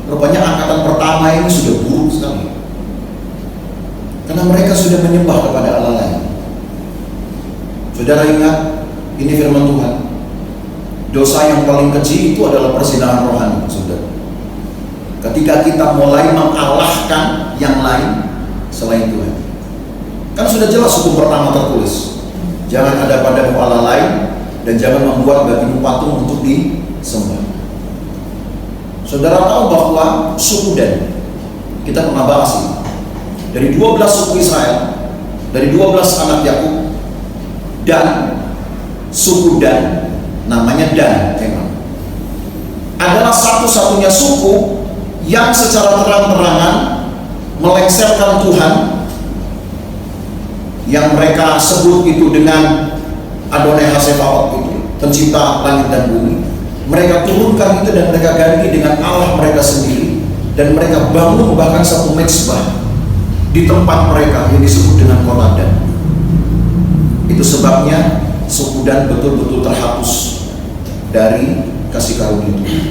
rupanya angkatan pertama ini sudah buruk sekali, karena mereka sudah menyembah kepada Allah lain. Saudara ingat, ini firman Tuhan, dosa yang paling keji itu adalah perzinahan rohani, saudara. Ketika kita mulai mengalahkan yang lain selain Tuhan, kan sudah jelas hukum pertama tertulis, jangan ada padamu Allah lain dan jangan membuat bagimu patung untuk disembah. Saudara tahu bahwa suku Dan, kita pernah bahas ini, dari 12 suku Israel, dari 12 anak Yakub, dan suku Dan, namanya Dan memang, adalah satu-satunya suku yang secara terang-terangan melengsarkan Tuhan, yang mereka sebut itu dengan Adonai Hasebaot, itu pencipta langit dan bumi. Mereka turunkan itu dan mereka ganti dengan Allah mereka sendiri, dan mereka bangun bahkan satu mezbah di tempat mereka yang disebut dengan kota Dan. Itu sebabnya suku Dan betul-betul terhapus dari kasih karunia Tuhan.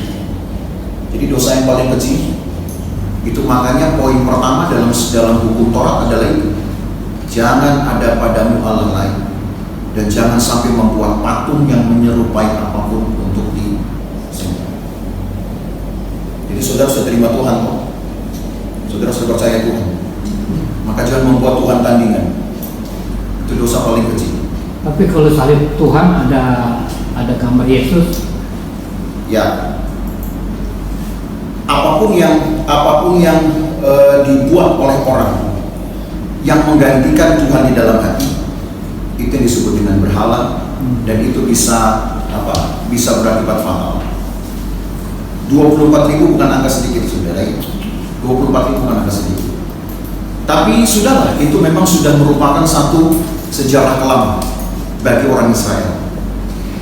Jadi dosa yang paling keji itu, makanya poin pertama dalam hukum Taurat adalah itu, jangan ada padamu Allah lain dan jangan sampai membuat patung yang menyerupai apapun untuk disembah. Jadi saudara sudah terima Tuhan kok, saudara sudah percaya Tuhan, maka jangan membuat Tuhan tandingan. Itu dosa paling kecil. Tapi kalau salib Tuhan ada gambar Yesus, ya, apapun yang dibuat oleh orang yang menggantikan Tuhan di dalam hati, itu yang disebut dengan berhala, dan itu bisa berakibat fatal. 24.000 bukan angka sedikit, saudara. 24.000 bukan angka sedikit. Tapi sudahlah, itu memang sudah merupakan satu sejarah kelam bagi orang Israel.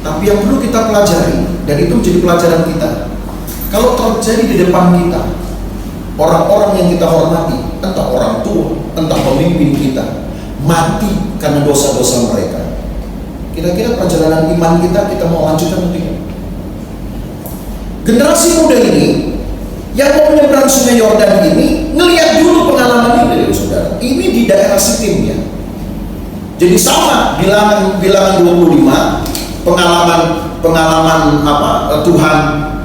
Tapi yang perlu kita pelajari, dan itu menjadi pelajaran kita, kalau terjadi di depan kita, orang-orang yang kita hormati, entah orang tua, entah pemimpin kita, mati karena dosa-dosa mereka. Kira-kira perjalanan iman kita mau lanjutkan atau tidak? Generasi muda ini yang mau menyeberang Sungai Yordan ini ngelihat dulu pengalaman ini, saudara. Ini di daerah Sitim ya. Jadi sama bilangan 25 pengalaman Tuhan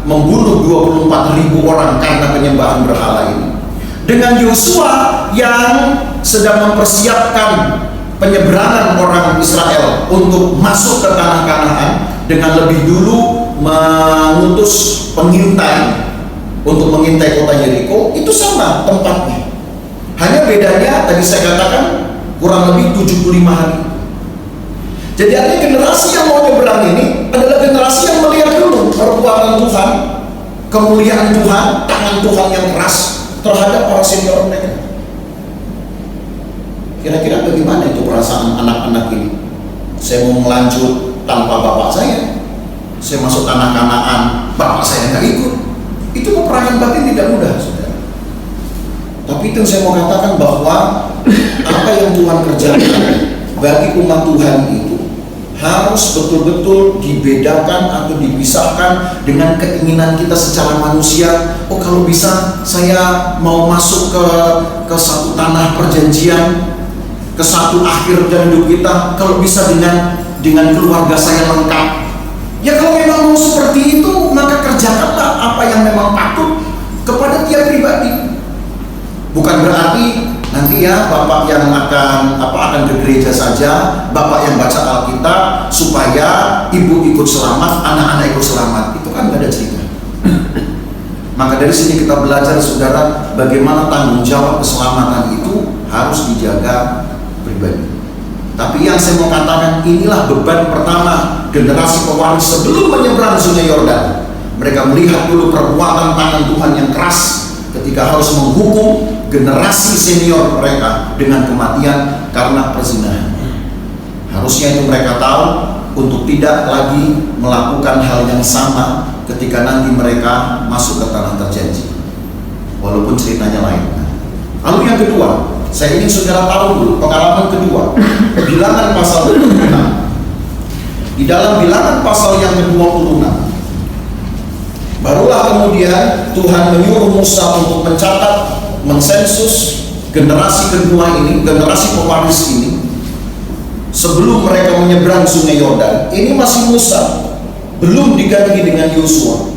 membunuh 24.000 orang karena penyembahan berhala ini. Dengan Yosua yang sedang mempersiapkan penyeberangan orang Israel untuk masuk ke tanah Kanaan dengan lebih dulu mengutus pengintai untuk mengintai kota Yeriko, itu sama tempatnya. Hanya bedanya tadi saya katakan kurang lebih 75 hari. Jadi artinya generasi yang mau nyeberang ini adalah generasi yang melihat dulu perbuatan Tuhan, kemuliaan Tuhan, tangan Tuhan yang keras terhadap para senior mereka. Kira-kira bagaimana itu perasaan anak-anak ini? Saya mau melanjut tanpa bapak saya masuk tanah Kanaan, bapak saya nggak ikut. Itu peperangan batin tidak mudah, saudara. Tapi itu saya mau katakan bahwa apa yang Tuhan kerjakan bagi umat Tuhan itu harus betul-betul dibedakan atau dipisahkan dengan keinginan kita secara manusia. Oh, kalau bisa saya mau masuk ke satu tanah perjanjian, ke satu akhir dari hidup kita, kalau bisa dengan keluarga saya lengkap. Ya kalau memang mau seperti itu, maka kerjakanlah apa yang memang patut kepada tiap pribadi. Bukan berarti nanti ya bapak yang akan ke gereja saja, bapak yang baca Alkitab supaya ibu ikut selamat, anak-anak ikut selamat. Itu kan gak ada cerita. Maka dari sini kita belajar, saudara, bagaimana tanggung jawab keselamatan itu harus dijaga pribadi. Tapi yang saya mau katakan, inilah beban pertama generasi pewaris sebelum menyeberang Sungai Yordan. Mereka melihat dulu perbuatan tangan Tuhan yang keras ketika harus menghukum generasi senior mereka dengan kematian karena perzinahan. Harusnya itu mereka tahu untuk tidak lagi melakukan hal yang sama ketika nanti mereka masuk ke tanah terjanji, walaupun ceritanya lain. Lalu yang kedua, saya ingin saudara tahu dulu pengalaman kedua, Bilangan pasal 26. Di dalam Bilangan pasal yang ke-26, barulah kemudian Tuhan menyuruh Musa untuk mencatat, mensensus generasi kedua ini, generasi pewaris ini, sebelum mereka menyeberang Sungai Yordan. Ini masih Musa, belum diganti dengan Yosua.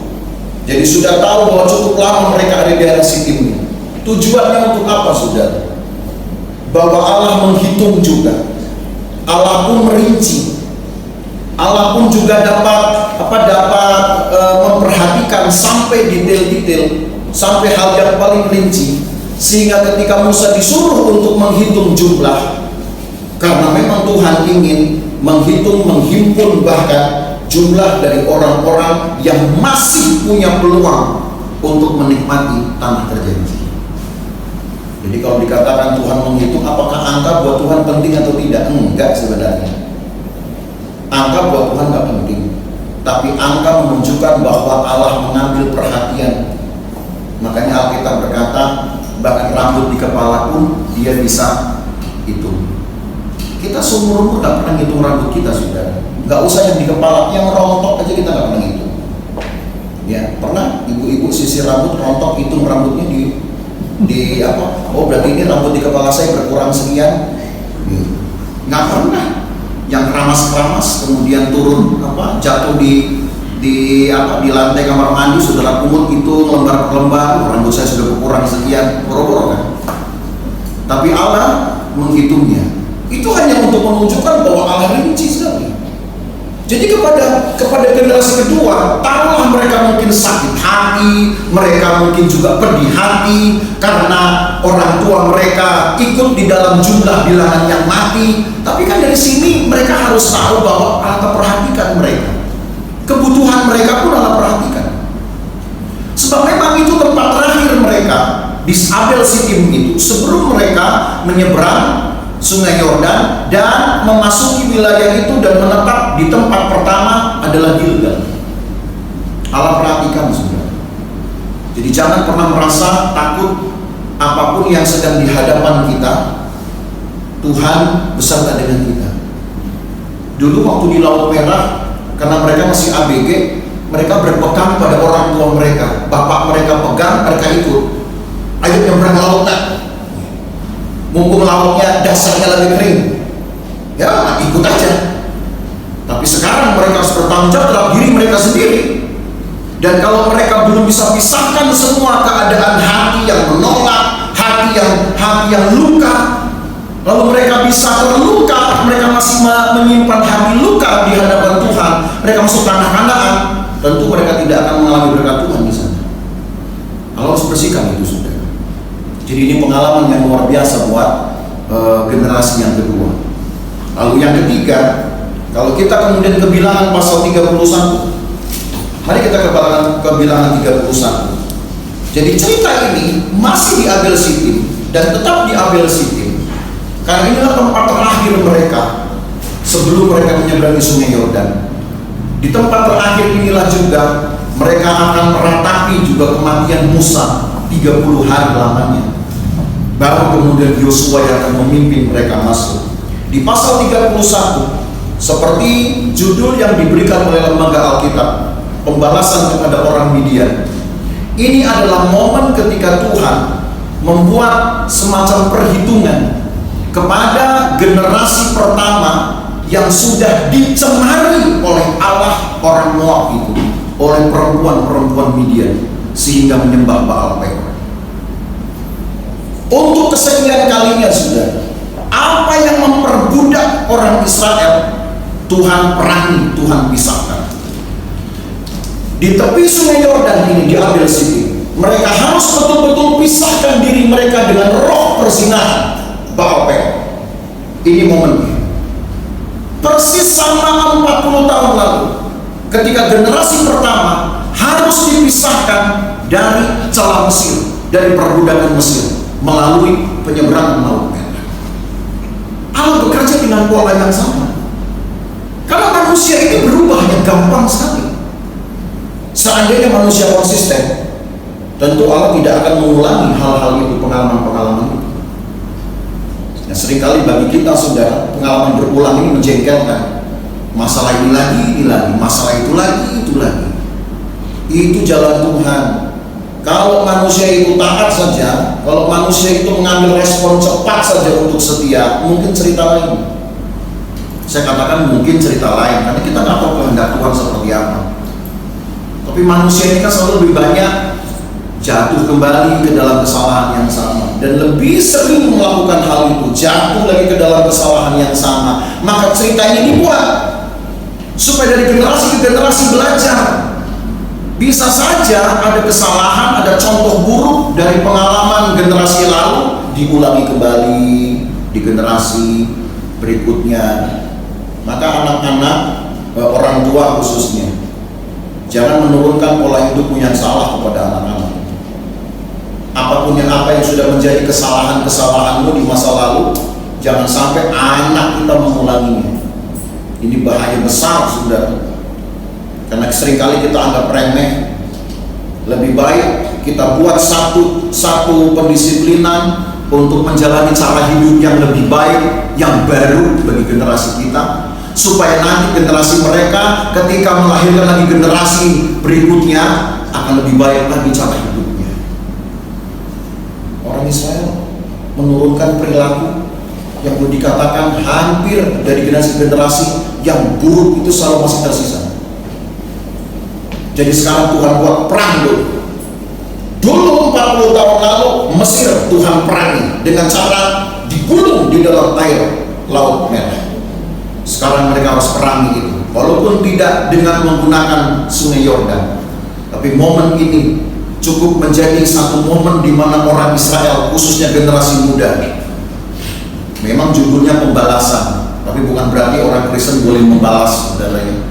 Jadi sudah tahu bahwa cukup lama mereka ada di daerah Sitim ini. Tujuannya untuk apa, saudara? Bahwa Allah menghitung juga, Allah pun merinci, Allah pun juga dapat memperhatikan sampai detail-detail, sampai hal yang paling rinci, sehingga ketika Musa disuruh untuk menghitung jumlah, karena memang Tuhan ingin menghimpun bahkan jumlah dari orang-orang yang masih punya peluang untuk menikmati tanah terjanji. Jadi kalau dikatakan Tuhan menghitung, apakah angka buat Tuhan penting atau tidak? Enggak sebenarnya. Angka buat Tuhan enggak penting. Tapi angka menunjukkan bahwa Allah mengambil perhatian. Makanya Alkitab berkata, bahkan rambut di kepala pun dia bisa hitung. Kita seumur-umur enggak pernah hitung rambut kita, saudara. Enggak usah yang di kepala, yang rontok aja kita enggak pernah hitung. Ya, pernah ibu-ibu sisir rambut, rontok, hitung rambutnya di apa? Oh, berarti ini rambut di kepala saya berkurang sekian. Nggak pernah. Yang keramas-keramas kemudian turun jatuh di lantai kamar mandi, saudara pungut itu lembar per lembar, rambut saya sudah berkurang sekian, boro-boro kan. Tapi Allah menghitungnya. Itu hanya untuk menunjukkan bahwa Allah rinci sekali. Jadi kepada generasi kedua, taruhlah mereka mungkin sakit hati, mereka mungkin juga pedih hati karena orang tua mereka ikut di dalam jumlah bilangan yang mati. Tapi kan dari sini mereka harus tahu bahwa Allah perhatikan mereka. Kebutuhan mereka pun Allah perhatikan. Sebab memang itu tempat terakhir mereka di Abel Sitim itu sebelum mereka menyeberang Sungai Yordan dan memasuki wilayah itu dan menetap di tempat pertama adalah Gilgal. Allah perhatikan, saudara. Jadi jangan pernah merasa takut apapun yang sedang di hadapan kita, Tuhan beserta dengan kita. Dulu waktu di Laut Merah, karena mereka masih ABG, mereka berpegang pada orang tua mereka. Bapak mereka pegang, mereka ikut. Ayo nyebrang laut nak. Mumpung lautnya dasarnya lagi kering, ya ikut aja. Tapi sekarang mereka harus bertanggung jawab terhadap diri mereka sendiri. Dan kalau mereka belum bisa pisahkan semua keadaan hati yang menolak, hati yang luka, lalu mereka bisa terluka, mereka masih menyimpan hati luka di hadapan Tuhan, mereka masuk tanah Kanaan, tentu mereka tidak akan mengalami berkat Tuhan di sana. Allah harus bersihkan itu, saudara. Jadi ini pengalaman yang luar biasa buat generasi yang kedua. Lalu yang ketiga, kalau kita kemudian ke Bilangan pasal 31, mari kita ke Bilangan 31. Jadi cerita ini masih di Abel Sitim dan tetap di Abel Sitim, karena inilah tempat terakhir mereka sebelum mereka menyeberangi Sungai Yordan. Di tempat terakhir inilah juga mereka akan meratapi juga kematian Musa 30 hari lamanya. Baru kemudian Yosua yang akan memimpin mereka masuk. Di pasal 31, seperti judul yang diberikan oleh lembaga Alkitab, pembalasan kepada orang Midian. Ini adalah momen ketika Tuhan membuat semacam perhitungan kepada generasi pertama yang sudah dicemari oleh Allah orang Moab itu, oleh perempuan-perempuan Midian, sehingga menyembah Baal Peor. Untuk kesekian kalinya, saudara, apa yang memperbudak orang Israel, Tuhan perangi, Tuhan pisahkan. Di tepi Sungai Yordan ini, di Abel Sitim, mereka harus betul-betul pisahkan diri mereka dengan roh perzinahan Baal Peor. Ini momennya. Persis sama 40 tahun lalu, ketika generasi pertama harus dipisahkan dari celah Mesir, dari perbudakan Mesir, melalui penyeberangan Laut Merah. Allah bekerja dengan pola yang sama. Karena manusia ini berubahnya gampang sekali. Seandainya manusia konsisten, tentu Allah tidak akan mengulangi hal-hal itu, pengalaman-pengalaman itu. Nah, seringkali bagi kita, saudara, pengalaman berulang ini menjengkelkan. Masalah ini lagi, masalah itu lagi. Itu jalan Tuhan. Kalau manusia itu taat saja, kalau manusia itu mengambil respon cepat saja untuk setia, mungkin cerita lain. Saya katakan mungkin cerita lain, karena kita nggak tahu kehendak Tuhan seperti apa. Tapi manusia ini kan selalu lebih banyak jatuh kembali ke dalam kesalahan yang sama, dan lebih sering melakukan hal itu, jatuh lagi ke dalam kesalahan yang sama. Maka cerita ini dibuat supaya dari generasi ke generasi belajar. Bisa saja ada kesalahan, ada contoh buruk dari pengalaman generasi lalu diulangi kembali di generasi berikutnya. Maka anak-anak, orang tua khususnya, jangan menurunkan pola hidup yang salah kepada anak-anak. Apapun apa yang sudah menjadi kesalahan-kesalahanmu di masa lalu, jangan sampai anak kita mengulanginya. Ini bahaya besar, saudara. Karena seringkali kita anggap remeh. Lebih baik kita buat satu pendisiplinan untuk menjalani cara hidup yang lebih baik, yang baru bagi generasi kita, supaya nanti generasi mereka ketika melahirkan lagi generasi berikutnya akan lebih baik lagi cara hidupnya. Orang Israel menurunkan perilaku yang boleh dikatakan hampir dari generasi ke generasi yang buruk itu selalu masih tersisa. Jadi sekarang Tuhan buat perang dulu 40 tahun lalu Mesir Tuhan perangi dengan cara digulung di dalam air Laut Merah. Sekarang mereka harus perangi itu, walaupun tidak dengan menggunakan Sungai Yordan. Tapi momen ini cukup menjadi satu momen di mana orang Israel, khususnya generasi muda, memang judulnya pembalasan, tapi bukan berarti orang Kristen boleh membalas, saudaranya.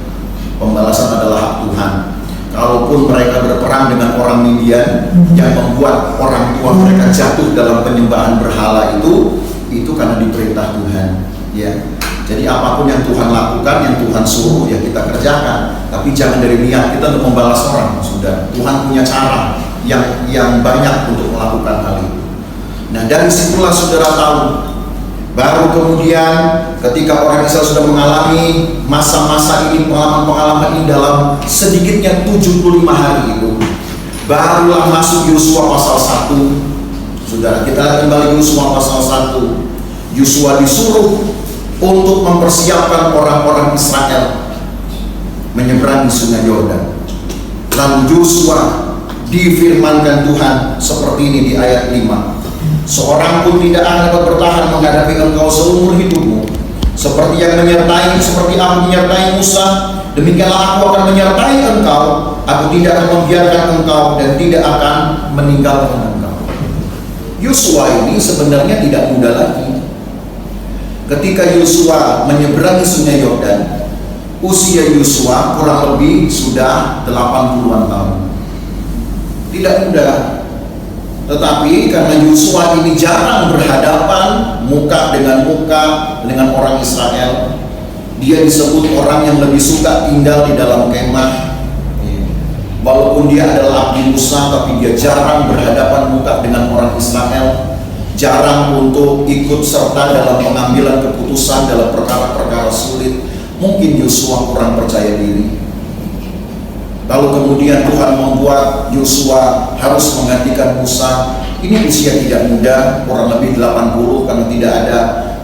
Pembalasan adalah hak Tuhan. Kalaupun mereka berperang dengan orang Midian yang membuat orang tua mereka jatuh dalam penyembahan berhala itu karena diperintah Tuhan, ya. Jadi apapun yang Tuhan lakukan, yang Tuhan suruh, ya kita kerjakan. Tapi jangan dari niat kita untuk membalas orang, sudah. Tuhan punya cara. yang banyak untuk melakukan hal itu. Nah, dari situlah saudara tahu, baru kemudian ketika orang Israel sudah mengalami masa-masa ini, pengalaman-pengalaman ini dalam sedikitnya 75 hari itu, barulah masuk Yosua pasal 1. Saudara, kita lihat kembali Yosua pasal 1. Yosua disuruh untuk mempersiapkan orang-orang Israel menyeberangi sungai Yordan. Lalu Yosua difirmankan Tuhan seperti ini di ayat 5. Seorang pun tidak akan dapat bertahan menghadapi engkau seumur hidupmu. Seperti aku menyertai Musa, demikianlah aku akan menyertai engkau. Aku tidak akan membiarkan engkau dan tidak akan meninggalkan engkau. Yosua ini sebenarnya tidak muda lagi. Ketika Yosua menyeberangi sungai Yordan, usia Yosua kurang lebih sudah 80-an tahun. Tidak muda. Tetapi karena Yosua ini jarang berhadapan muka dengan orang Israel, dia disebut orang yang lebih suka tinggal di dalam kemah. Walaupun dia adalah abdi Musa, tapi dia jarang berhadapan muka dengan orang Israel, jarang untuk ikut serta dalam pengambilan keputusan dalam perkara-perkara sulit. Mungkin Yosua kurang percaya diri. Lalu kemudian Tuhan membuat Yosua harus menggantikan Musa. Ini usia tidak muda, kurang lebih 80, karena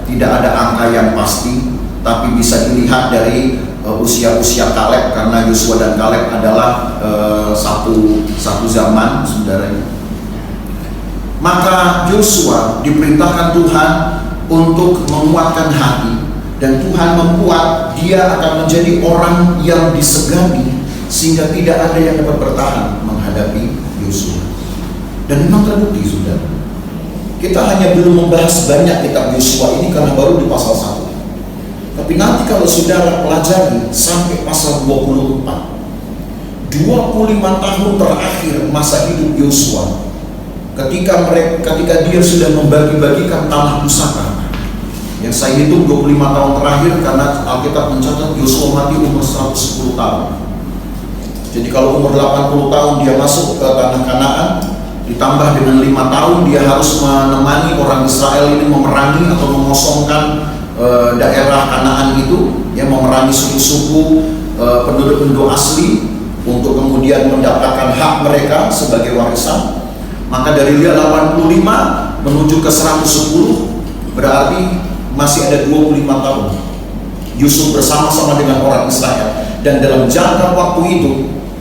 tidak ada angka yang pasti, tapi bisa dilihat dari usia-usia Kaleb, karena Yosua dan Kaleb adalah satu zaman, saudara. Maka Yosua diperintahkan Tuhan untuk menguatkan hati, dan Tuhan membuat dia akan menjadi orang yang disegani, sehingga tidak ada yang dapat bertahan menghadapi Yosua. Dan memang terbukti, saudara. Kita hanya belum membahas banyak kitab Yosua ini karena baru di pasal 1. Tapi nanti kalau saudara pelajari sampai pasal 24, 25 tahun terakhir masa hidup Yosua, ketika dia sudah membagi-bagikan tanah pusaka, yang saya hitung 25 tahun terakhir karena Alkitab mencatat Yosua mati umur 110 tahun. Jadi kalau umur 80 tahun dia masuk ke tanah Kanaan, ditambah dengan 5 tahun dia harus menemani orang Israel ini memerangi atau mengosongkan daerah Kanaan itu, ya, memerangi suku-suku penduduk-penduduk asli untuk kemudian mendapatkan hak mereka sebagai warisan. Maka dari dia 85 menuju ke 110, berarti masih ada 25 tahun Yusuf bersama-sama dengan orang Israel. Dan dalam jangka waktu itu,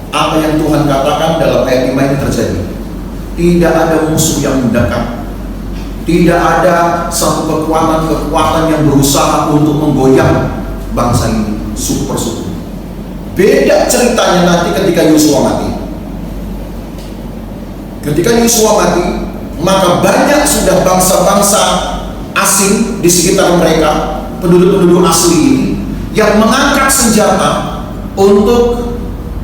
apa yang Tuhan katakan dalam ayat 5 ini terjadi. Tidak ada musuh yang mendekat, tidak ada satu kekuatan yang berusaha untuk menggoyang bangsa ini, suku persekutu. Beda ceritanya nanti ketika Yosua mati. Ketika Yosua mati, maka banyak sudah bangsa-bangsa asing di sekitar mereka, penduduk-penduduk asli ini, yang mengangkat senjata untuk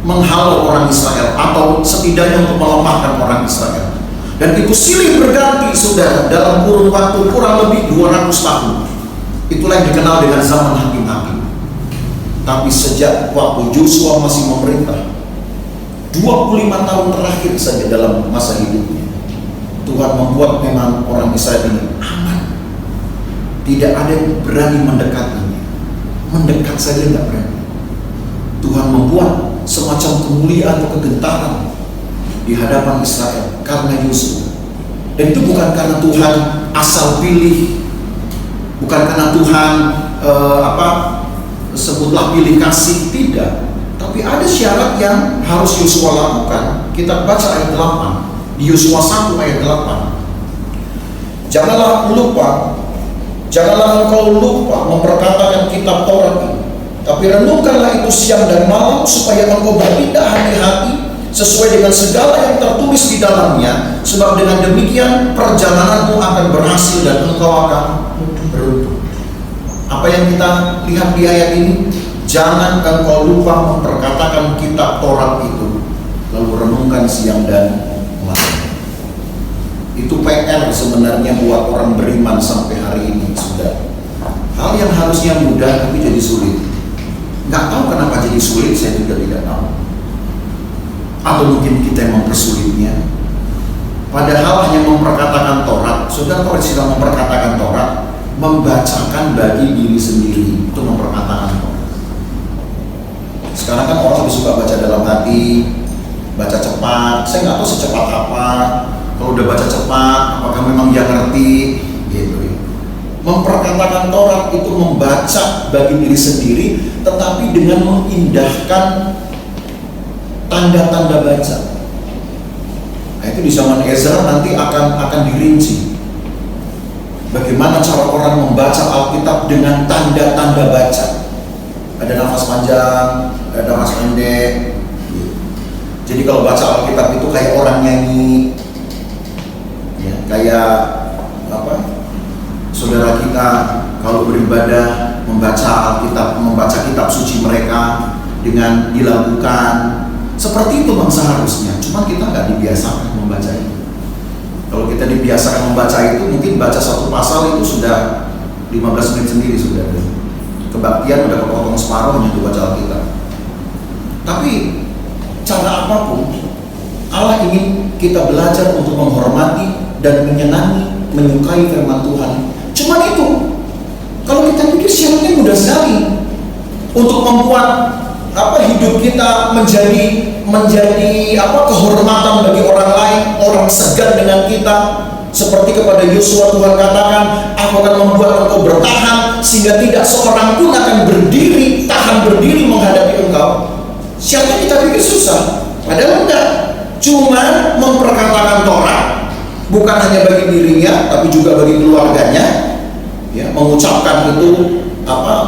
menghalau orang Israel, atau setidaknya untuk melemahkan orang Israel. Dan itu silih berganti, saudara, dalam kurun waktu kurang lebih 200 tahun. Itulah yang dikenal dengan zaman hakim-hakim. Tapi sejak waktu Yosua masih memerintah, 25 tahun terakhir saja dalam masa hidupnya, Tuhan membuat memang orang Israel ini aman. Tidak ada yang berani mendekatinya. Mendekat saja tidak berani. Tuhan membuat semacam kemuliaan atau kegentaran di hadapan Israel karena Yosua. Dan itu bukan karena Tuhan asal pilih, bukan karena Tuhan sebutlah pilih kasih, tidak. Tapi ada syarat yang harus Yosua lakukan. Kita baca ayat 8 di Yosua 1 ayat 8. Janganlah engkau lupa memperkatakan kitab Taurat ini, tapi renungkanlah itu siang dan malam, supaya engkau berpindah hati-hati sesuai dengan segala yang tertulis di dalamnya, sebab dengan demikian perjalananmu akan berhasil dan engkau akan beruntung. Apa yang kita lihat di ayat ini? Jangan engkau lupa memperkatakan kitab Taurat itu, lalu renungkan siang dan malam. Itu PR sebenarnya buat orang beriman sampai hari ini, sudah. Hal yang harusnya mudah tapi jadi sulit. Nggak tahu kenapa jadi sulit, saya juga tidak tahu. Atau mungkin kita yang mempersulitnya. padahal hanya memperkatakan Taurat. Saudara, kalau sedang memperkatakan Taurat, membacakan bagi diri sendiri itu memperkatakan Taurat. Sekarang kan orang lebih suka baca dalam hati, baca cepat. Saya nggak tahu secepat apa. Kalau udah baca cepat, apakah memang dia ngerti? Gitu ya. Memperkatakan Taurat itu membaca bagi diri sendiri, tetapi dengan mengindahkan tanda-tanda baca. Nah, itu di zaman Ezra nanti akan dirinci. Bagaimana cara orang membaca Alkitab dengan tanda-tanda baca. Ada nafas panjang, ada nafas pendek. Jadi kalau baca Alkitab itu kayak orang nyanyi, ya, kayak apa? Saudara kita kalau beribadah membaca Alkitab, membaca kitab suci mereka dengan dilakukan seperti itu memang seharusnya. Cuma kita nggak dibiasakan membaca itu. Kalau kita dibiasakan membaca itu, mungkin baca satu pasal itu sudah 15 menit sendiri sudah. Kebaktian udah kepotong separuhnya untuk baca Alkitab. Tapi cara apapun, Allah ingin kita belajar untuk menghormati dan menyenangi, menyukai firman Tuhan. Cuman itu, kalau kita pikir syaratnya mudah sekali untuk membuat hidup kita menjadi kehormatan bagi orang lain, orang segan dengan kita. Seperti kepada Yosua Tuhan katakan, aku akan membuat engkau bertahan sehingga tidak seorang pun akan tahan berdiri menghadapi engkau. Syaratnya kita pikir susah, padahal enggak. Cuma memperkatakan Taurat bukan hanya bagi dirinya, tapi juga bagi keluarganya. Ya, mengucapkan itu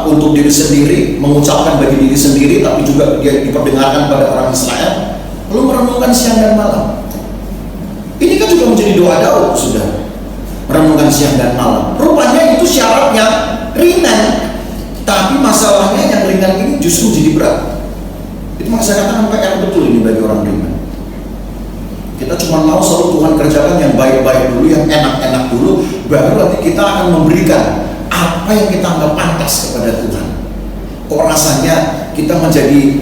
untuk diri sendiri, mengucapkan bagi diri sendiri, tapi juga dia diperdengarkan pada orang Israel. Lalu merenungkan siang dan malam. Ini kan juga menjadi doa Daud, sudah merenungkan siang dan malam. Rupanya itu syaratnya ringan, tapi masalahnya yang ringan ini justru jadi berat. Itu maka saya katakan PR betul ini bagi orang ringan. Kita cuma mau selalu Tuhan kerjakan yang baik-baik dulu, yang enak-enak dulu, baru nanti kita akan memberikan apa yang kita anggap pantas kepada Tuhan. Kok rasanya kita menjadi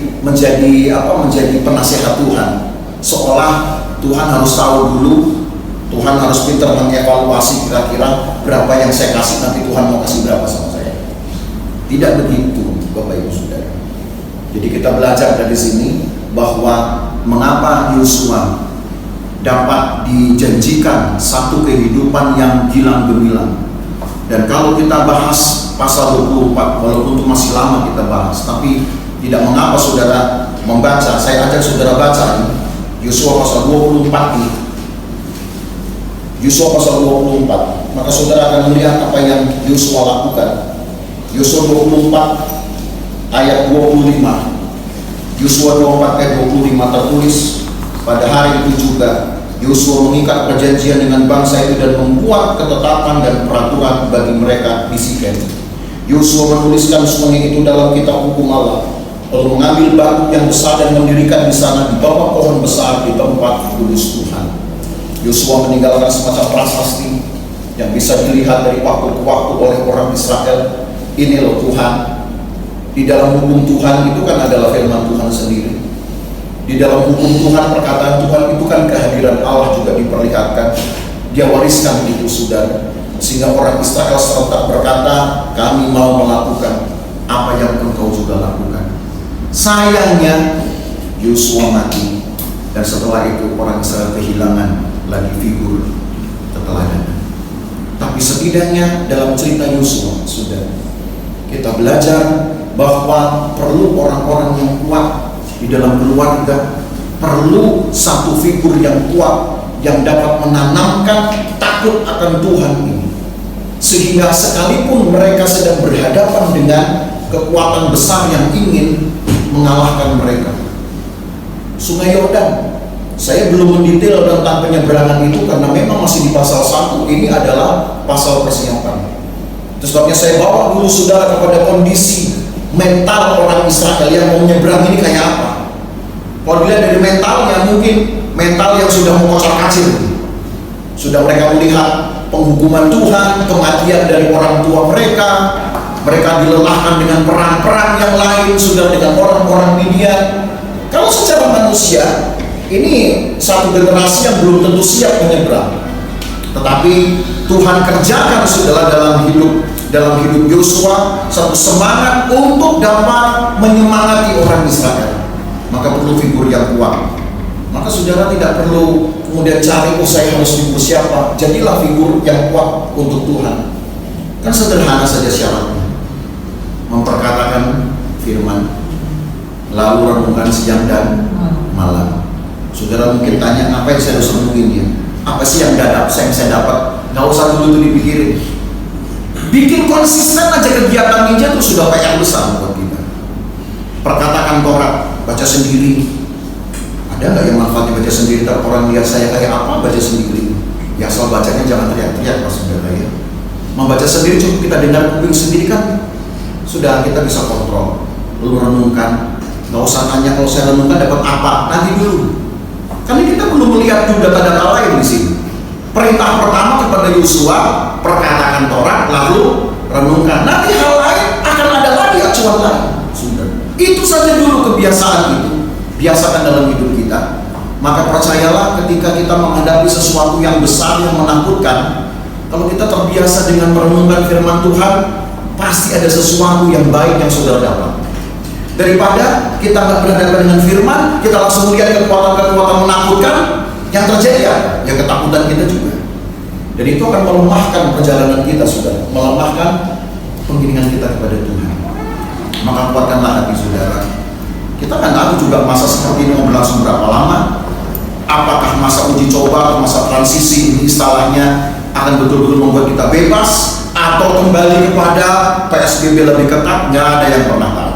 penasehat Tuhan, seolah Tuhan harus tahu dulu, Tuhan harus pintar mengevaluasi kira-kira berapa yang saya kasih, nanti Tuhan mau kasih berapa sama saya. Tidak begitu, Bapak Ibu Saudara. Jadi kita belajar dari sini bahwa mengapa Yosua dapat dijanjikan satu kehidupan yang gilang gemilang. Dan kalau kita bahas pasal 24, walaupun itu masih lama kita bahas, tapi tidak mengapa saudara membaca. Saya ajak saudara baca ini Yosua pasal 24 ini. Yosua pasal 24. Maka saudara akan melihat apa yang Yosua lakukan. Yosua 24 ayat 25. Yosua 24 ayat 25 tertulis, pada hari itu juga Yosua mengikat perjanjian dengan bangsa itu dan membuat ketetapan dan peraturan bagi mereka di Sikem. Yosua menuliskan semuanya itu dalam kitab hukum Allah, lalu mengambil batu yang besar dan mendirikan di sana di bawah pohon besar di tempat kudus Tuhan. Yosua meninggalkan semacam prasasti yang bisa dilihat dari waktu ke waktu oleh orang Israel. Ini loh Tuhan. Di dalam hukum Tuhan itu kan adalah firman Tuhan sendiri. Di dalam hukum Tuhan, perkataan Tuhan itu kan kehadiran Allah juga diperlihatkan. Dia wariskan itu saudara, sehingga orang Israel serentak berkata, kami mau melakukan apa yang engkau juga lakukan. Sayangnya Yosua mati, dan setelah itu orang Israel kehilangan lagi figur keteladanan. Tapi setidaknya dalam cerita Yosua sudah kita belajar bahwa perlu orang-orang yang kuat di dalam keluarga, perlu satu figur yang kuat yang dapat menanamkan takut akan Tuhan ini, sehingga sekalipun mereka sedang berhadapan dengan kekuatan besar yang ingin mengalahkan mereka. Sungai Yordan, saya belum mendetail tentang penyeberangan itu karena memang masih di pasal 1. Ini adalah pasal persiapan. Itu sebabnya saya bawa dulu saudara kepada kondisi mental orang Israel yang mau menyeberang ini kayak apa. Kalau dilihat dari mentalnya, mungkin mental yang sudah mengkocar-kacir, sudah mereka melihat penghukuman Tuhan, kematian dari orang tua mereka, mereka dilelahkan dengan perang-perang yang lain, sudah dengan orang-orang Midian. Kalau secara manusia ini satu generasi yang belum tentu siap menyeberang. Tetapi Tuhan kerjakan saudara dalam hidup Yosua satu semangat untuk dapat menyemangati orang Israel. Maka perlu figur yang kuat. Maka saudara tidak perlu kemudian cari saya harus figur siapa. Jadilah figur yang kuat untuk Tuhan. Kan sederhana saja syaratnya. Memperkatakan firman, lalu renungkan siang dan malam. Saudara mungkin tanya, apa yang saya harus renungin ya? Apa sih yang saya dapat? Gak usah dulu dipikirin. Bikin konsisten aja kegiatan ninja itu sudah PR besar buat kita. Perkatakan Taurat, baca sendiri. Ada nggak yang manfaatnya baca sendiri? Ntar orang lihat saya kayak apa, baca sendiri. Ya asal bacanya jangan teriak-teriak pas saudara ya. Membaca sendiri cukup kita dengar kuping sendiri kan sudah kita bisa kontrol. Lalu renungkan. Nggak usah tanya kalau saya renungkan dapat apa, nanti dulu. Karena kita belum melihat juga data-data lain di sini. Perintah pertama kepada Yosua, perkatakan Taurat, lalu renungkan. Nanti hal lain akan ada lagi acuan lain. Sudah. Itu saja dulu kebiasaan itu. Biasakan dalam hidup kita. Maka percayalah ketika kita menghadapi sesuatu yang besar yang menakutkan, kalau kita terbiasa dengan merenungkan firman Tuhan, pasti ada sesuatu yang baik yang saudara dapat. Daripada kita nggak berhadapan dengan firman, kita langsung melihat kekuatan-kekuatan menakutkan, yang terjadi ya ketakutan kita juga. Dan itu akan melemahkan perjalanan kita, saudara, melemahkan pengiringan kita kepada Tuhan. Maka kuatkanlah hati saudara. Kita kan tahu juga masa seperti ini mau berlangsung berapa lama. Apakah masa uji coba atau masa transisi ini istilahnya akan betul-betul membuat kita bebas, atau kembali kepada PSBB lebih ketat? Nggak ada yang pernah tahu.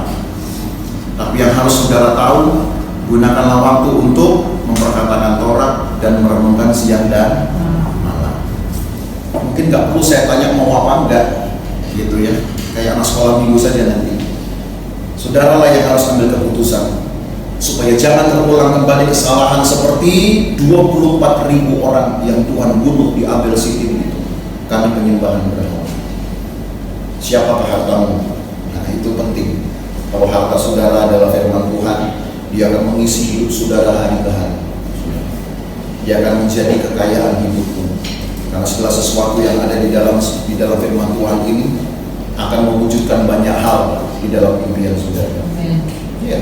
Tapi yang harus saudara tahu, gunakanlah waktu untuk memperkatakan Taurat dan merenungkan siang dan malam. Mungkin nggak perlu saya tanya mau apa enggak, gitu ya. Kayak anak sekolah minggu saja nanti. Saudara lah yang harus ambil keputusan supaya jangan terulang kembali kesalahan seperti 24.000 orang yang Tuhan bunuh di Abel Sitim itu karena penyembahan berhala. Siapakah hartamu? Nah itu penting. Kalau harta saudara adalah firman Tuhan, dia akan mengisi hidup saudara hari ke hari. Dia akan menjadi kekayaan hidupmu. Karena segala sesuatu yang ada di dalam firman Tuhan ini akan mewujudkan banyak hal di dalam impian saudara. Ya.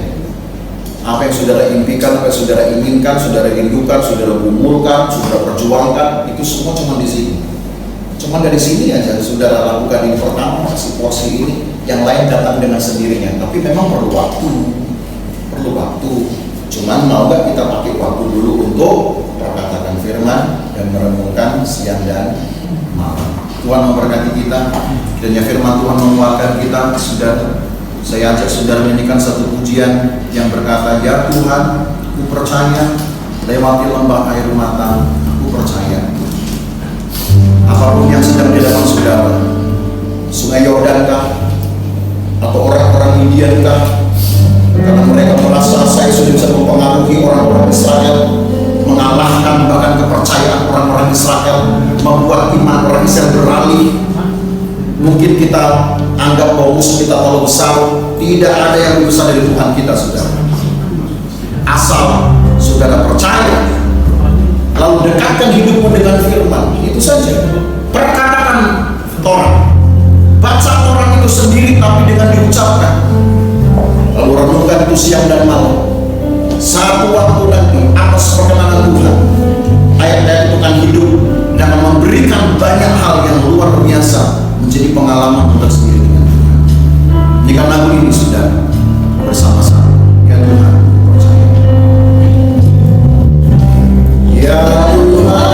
Apa yang saudara impikan, apa yang saudara inginkan, saudara rindukan, saudara gumulkan, saudara perjuangkan, itu semua cuma di sini. Cuma dari sini aja saudara lakukan ini pertama, situasi ini, yang lain datang dengan sendirinya. Tapi memang perlu waktu. Cuman mau nggak kita pakai waktu dulu untuk perkatakan firman dan merenungkan siang dan malam. Tuhan memberkati kita, dan ya firman Tuhan menguatkan kita. Saudara, saya ajak saudara menyanyikan satu pujian yang berkata, ya Tuhan, aku percaya, lewati lembah air mata, aku percaya. Apapun yang sedang di dalam saudara, Sungai Yordan kah, atau orang-orang Midian kah, karena mereka merasa saya sudah bisa mempengaruhi orang-orang Israel, mengalahkan bahkan kepercayaan orang-orang Israel, membuat iman orang Israel beralih. Mungkin kita anggap bahwa musuh kita terlalu besar. Tidak ada yang lebih besar dari Tuhan kita, saudara. Asal saudara percaya, lalu dekatkan hidupmu dengan firman. Itu saja. Perkatakan Taurat, baca Taurat itu sendiri tapi dengan diucapkan, lalu renungkan itu siang dan malam. Satu waktu nanti atas perkenanan Tuhan, ayat-ayat itu akan hidup dan memberikan banyak hal yang luar biasa, menjadi pengalaman untuk sendiri dengan Tuhan. Jika lagu ini sudah bersama-sama, ya Tuhan, percaya. Ya Tuhan,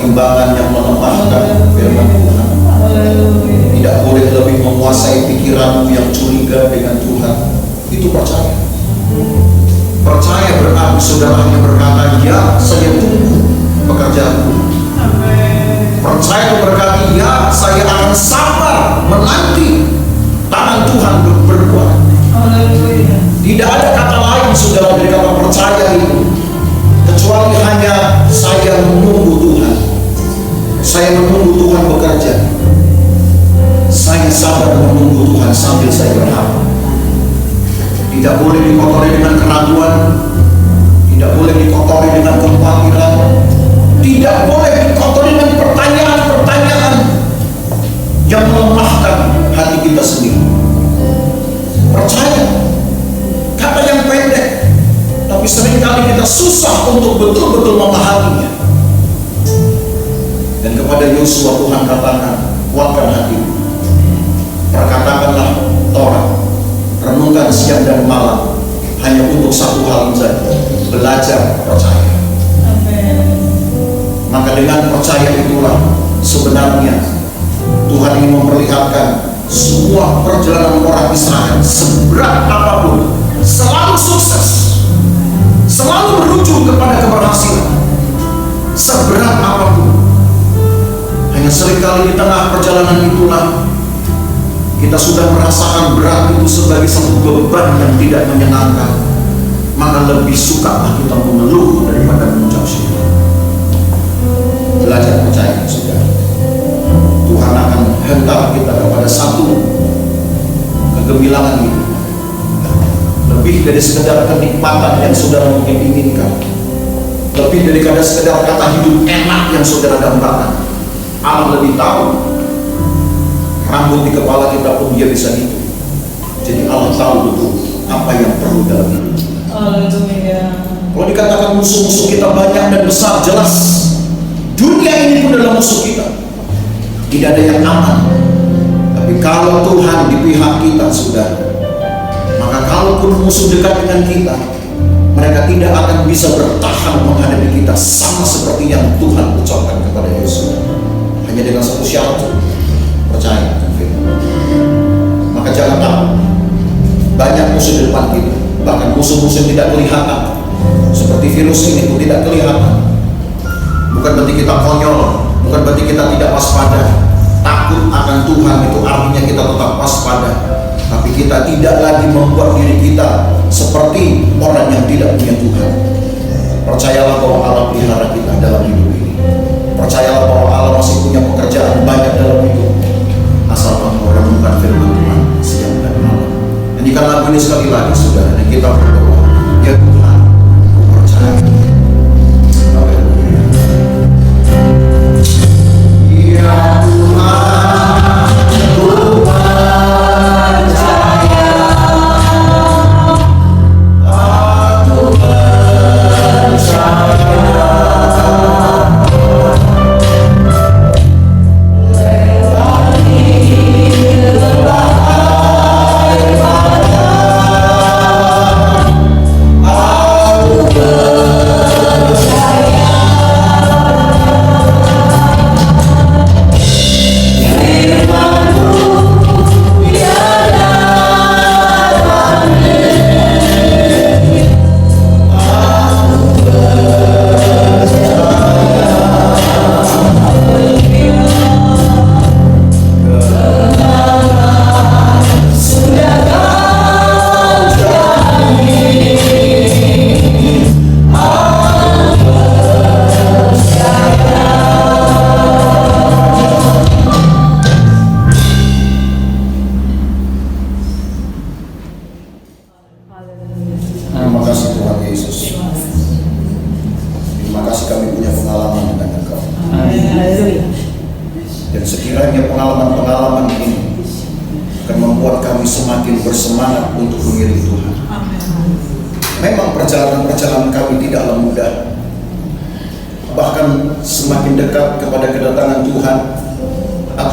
pertimbangan yang melemahkan firman Tuhan. Tidak boleh lebih menguasai pikiranmu yang curiga dengan Tuhan. Itu percaya. Percaya berarti saudaranya berkata, ya saya tunggu pekerjaanku. Percaya berkata, ya saya akan sabar menanti tangan Tuhan berbuat. Tidak ada kata lain saudara dari kata percaya itu, kecuali hanya saya menunggu Tuhan. Saya menunggu Tuhan bekerja. Saya sabar menunggu Tuhan sambil saya berharap. Tidak boleh dikotori dengan keraguan, tidak boleh dikotori dengan kekhawatiran, tidak boleh dikotori dengan pertanyaan-pertanyaan yang melemahkan hati kita sendiri. Percaya, kata yang pendek, tapi seringkali kita susah untuk betul-betul memahaminya. Dan kepada Yosua Tuhan katakan, kuatkan hatimu, perkatakanlah Taurat, renungkan siang dan malam, hanya untuk satu hal saja, belajar percaya. Maka dengan percaya itulah sebenarnya Tuhan ingin memperlihatkan semua perjalanan orang Israel seberat apapun selalu sukses, selalu berujung kepada keberhasilan. Seberat apapun, hanya seringkali di tengah perjalanan itulah kita sudah merasakan berat itu sebagai satu beban yang tidak menyenangkan. Maka lebih sukalah kita mengeluh daripada mengucap syukur. Belajar percaya, saudara. Tuhan akan hentak kita kepada satu kegemilangan ini, lebih dari sekedar kenikmatan yang saudara mungkin inginkan, lebih daripada sekedar kata hidup enak yang saudara dambakan. Allah lebih tahu, rambut di kepala kita pun dia bisa hitung. Jadi Allah tahu betul apa yang perlu dalam hidup. Kalau dikatakan musuh-musuh kita banyak dan besar, jelas dunia ini pun adalah musuh kita. Tidak ada yang aman. Tapi kalau Tuhan di pihak kita, saudara, maka kalaupun musuh dekat dengan kita, mereka tidak akan bisa bertahan menghadapi kita, sama seperti yang Tuhan ucapkan kepada Yesus. Hanya dengan satu syarat, percaya. Maka jangan takut. Banyak musuh di depan kita, bahkan musuh-musuh yang tidak kelihatan, seperti virus ini pun tidak kelihatan. Bukan berarti kita konyol, bukan berarti kita tidak waspada. Takut akan Tuhan itu artinya kita tetap waspada, tapi kita tidak lagi membuat diri kita seperti orang yang tidak punya Tuhan. Percayalah bahwa Allah pelihara kita dalam hidup ini. Percayalah bahwa Allah masih punya pekerjaan banyak dalam hidup, asal kamu renungkan firman Tuhan siang dan malam. Nyanyikan lagu ini sekali lagi, saudara, dan kita berdoa, ya Tuhan, aku percaya. Ya Tuhan, ku percaya, aku percaya.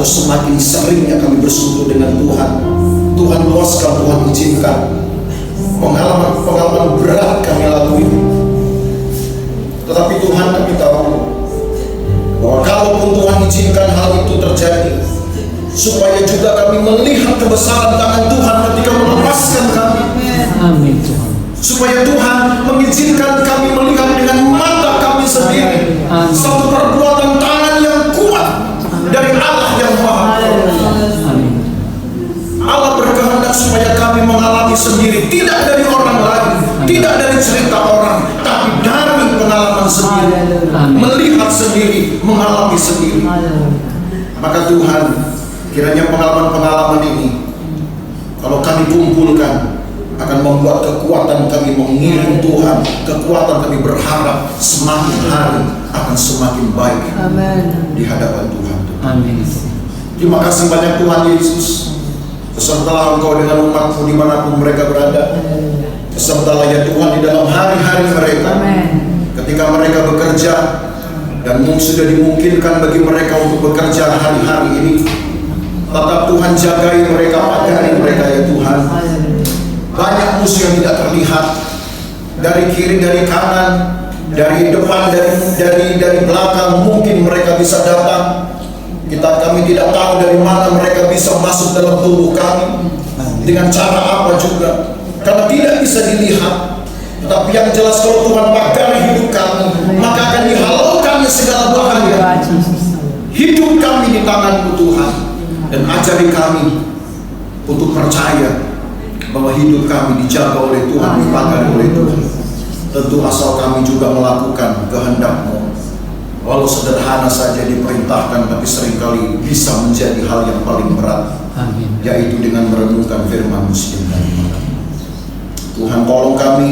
Semakin seringnya kami bersekutu dengan Tuhan, Tuhan luaskan, Tuhan izinkan pengalaman berat kami lalui. Tetapi Tuhan, kami tahu bahwa kalaupun Tuhan izinkan hal itu terjadi, supaya juga kami melihat kebesaran tangan Tuhan ketika melepaskan kami. Amin Tuhan. Supaya Tuhan mengizinkan kami melihat dengan mata kami sendiri satu perbuatan tangan yang kuat dari Allah yang Maha Kuasa. Amin. Allah berkehendak supaya kami mengalami sendiri, tidak dari orang lain, tidak dari cerita orang, tapi dari pengalaman sendiri, melihat sendiri, mengalami sendiri. Maka Tuhan, kiranya pengalaman-pengalaman ini, kalau kami kumpulkan, akan membuat kekuatan kami mengiring Tuhan, kekuatan kami berharap semakin hari akan semakin baik di hadapan Tuhan. Amin. Terima kasih banyak Tuhan Yesus. Besertalah Engkau dengan umat-Mu dimanapun mereka berada. Besertalah ya Tuhan di dalam hari-hari mereka. Ketika mereka bekerja dan sudah dimungkinkan bagi mereka untuk bekerja hari-hari ini, tetap Tuhan jagai mereka, pagari mereka ya Tuhan. Banyak musuh yang tidak terlihat, dari kiri, dari kanan, dari depan, dari belakang. Mungkin mereka bisa datang. Kami tidak tahu dari mana mereka bisa masuk dalam tubuh kami, dengan cara apa juga, karena tidak bisa dilihat. Tetapi yang jelas kalau Tuhan pagari hidup kami, maka akan dihalaukan segala bahaya. Hidup kami di tangan-Mu Tuhan, dan ajari kami untuk percaya bahwa hidup kami dijaga oleh Tuhan, dipagari oleh Tuhan. Tentu asal kami juga melakukan kehendak-Mu. Walau sederhana saja diperintahkan, tapi seringkali bisa menjadi hal yang paling berat. Amin. Yaitu dengan merenungkan firman-Mu setiap hari. Tuhan tolong kami,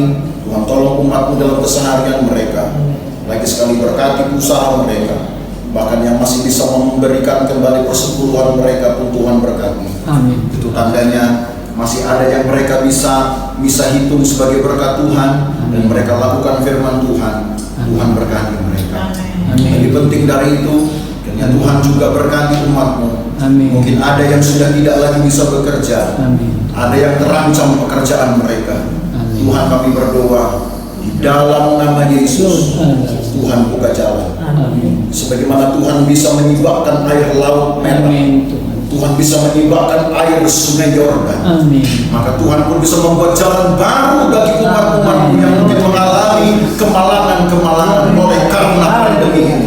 Tuhan tolong umat-Mu dalam keseharian mereka. Lagi sekali berkati usaha mereka. Bahkan yang masih bisa memberikan kembali persepuluhan mereka pun Tuhan berkati. Amin. Itu tandanya masih ada yang mereka bisa hitung sebagai berkat Tuhan. Dan mereka lakukan firman Tuhan. Tuhan berkati mereka. Lebih penting dari itu, kiranya Tuhan juga berkati umat-Mu. Amin. Mungkin ada yang sudah tidak lagi bisa bekerja. Amin. Ada yang terancam pekerjaan mereka. Amin. Tuhan kami berdoa, di dalam nama Yesus, Tuhan buka jalan. Amin. Sebagaimana Tuhan bisa menyebabkan air laut merah, Amin Tuhan. Tuhan bisa menyebabkan air sungai Yordan. Amin. Maka Tuhan pun bisa membuat jalan baru bagi umat-umat yang mungkin mengalami kemalangan-kemalangan oleh karena pandemi ini.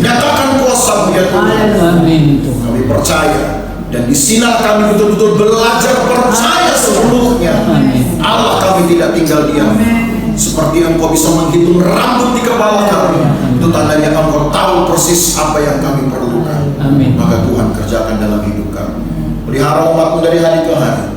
Nyatakan kuasa-Mu ya Tuhan. Amin Tuhan. Kami percaya, dan di sinar kami betul-betul belajar percaya sepenuhnya. Amin. Allah kami tidak tinggal diam. Seperti Engkau bisa menghitung rambut di kepala kami, itu tandanya Engkau tahu persis apa yang kami perlukan. Amin. Maka Tuhan kerjakan dalam hidup kami. Pelihara umat-Mu dari hari ke hari.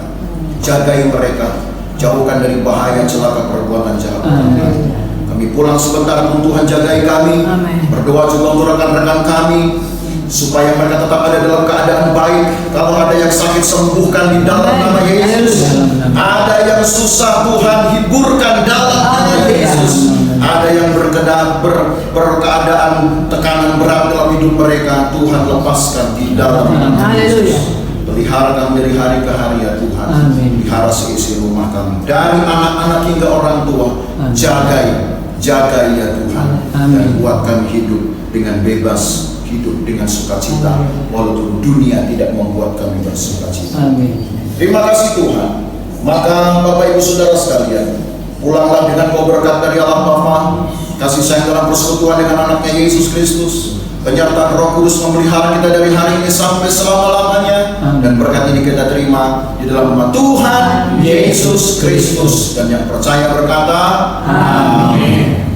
Jagai mereka, jauhkan dari bahaya celaka perbuatan jahat. Amin. Kami pulang sebentar pun Tuhan jagai kami. Berdoa juga untuk rekan-rekan kami, supaya mereka tetap ada dalam keadaan baik. Kalau ada yang sakit, sembuhkan di dalam nama Yesus. Ada yang susah, Tuhan hiburkan dalam nama Yesus. Ada yang berkeadaan tekanan berat dalam hidup mereka, Tuhan lepaskan di dalam nama Yesus. Pelihara kami dari hari ke hari ya Tuhan. Amin. Pelihara seisi rumah kami, dari anak-anak hingga orang tua. Jagai ya Tuhan. Amin. Dan buat kami hidup dengan bebas, hidup dengan sukacita, walaupun dunia tidak membuat kami bersukacita. Amin. Terima kasih Tuhan. Maka Bapak Ibu Saudara sekalian, pulanglah dengan kau berkat dari Allah Bapa, kasih sayang dalam persekutuan dengan anaknya Yesus Kristus, penyertaan Roh Kudus memelihara kita dari hari ini sampai selama-lamanya. Dan berkat ini kita terima di dalam nama Tuhan Yesus Kristus. Dan yang percaya berkata, Amin.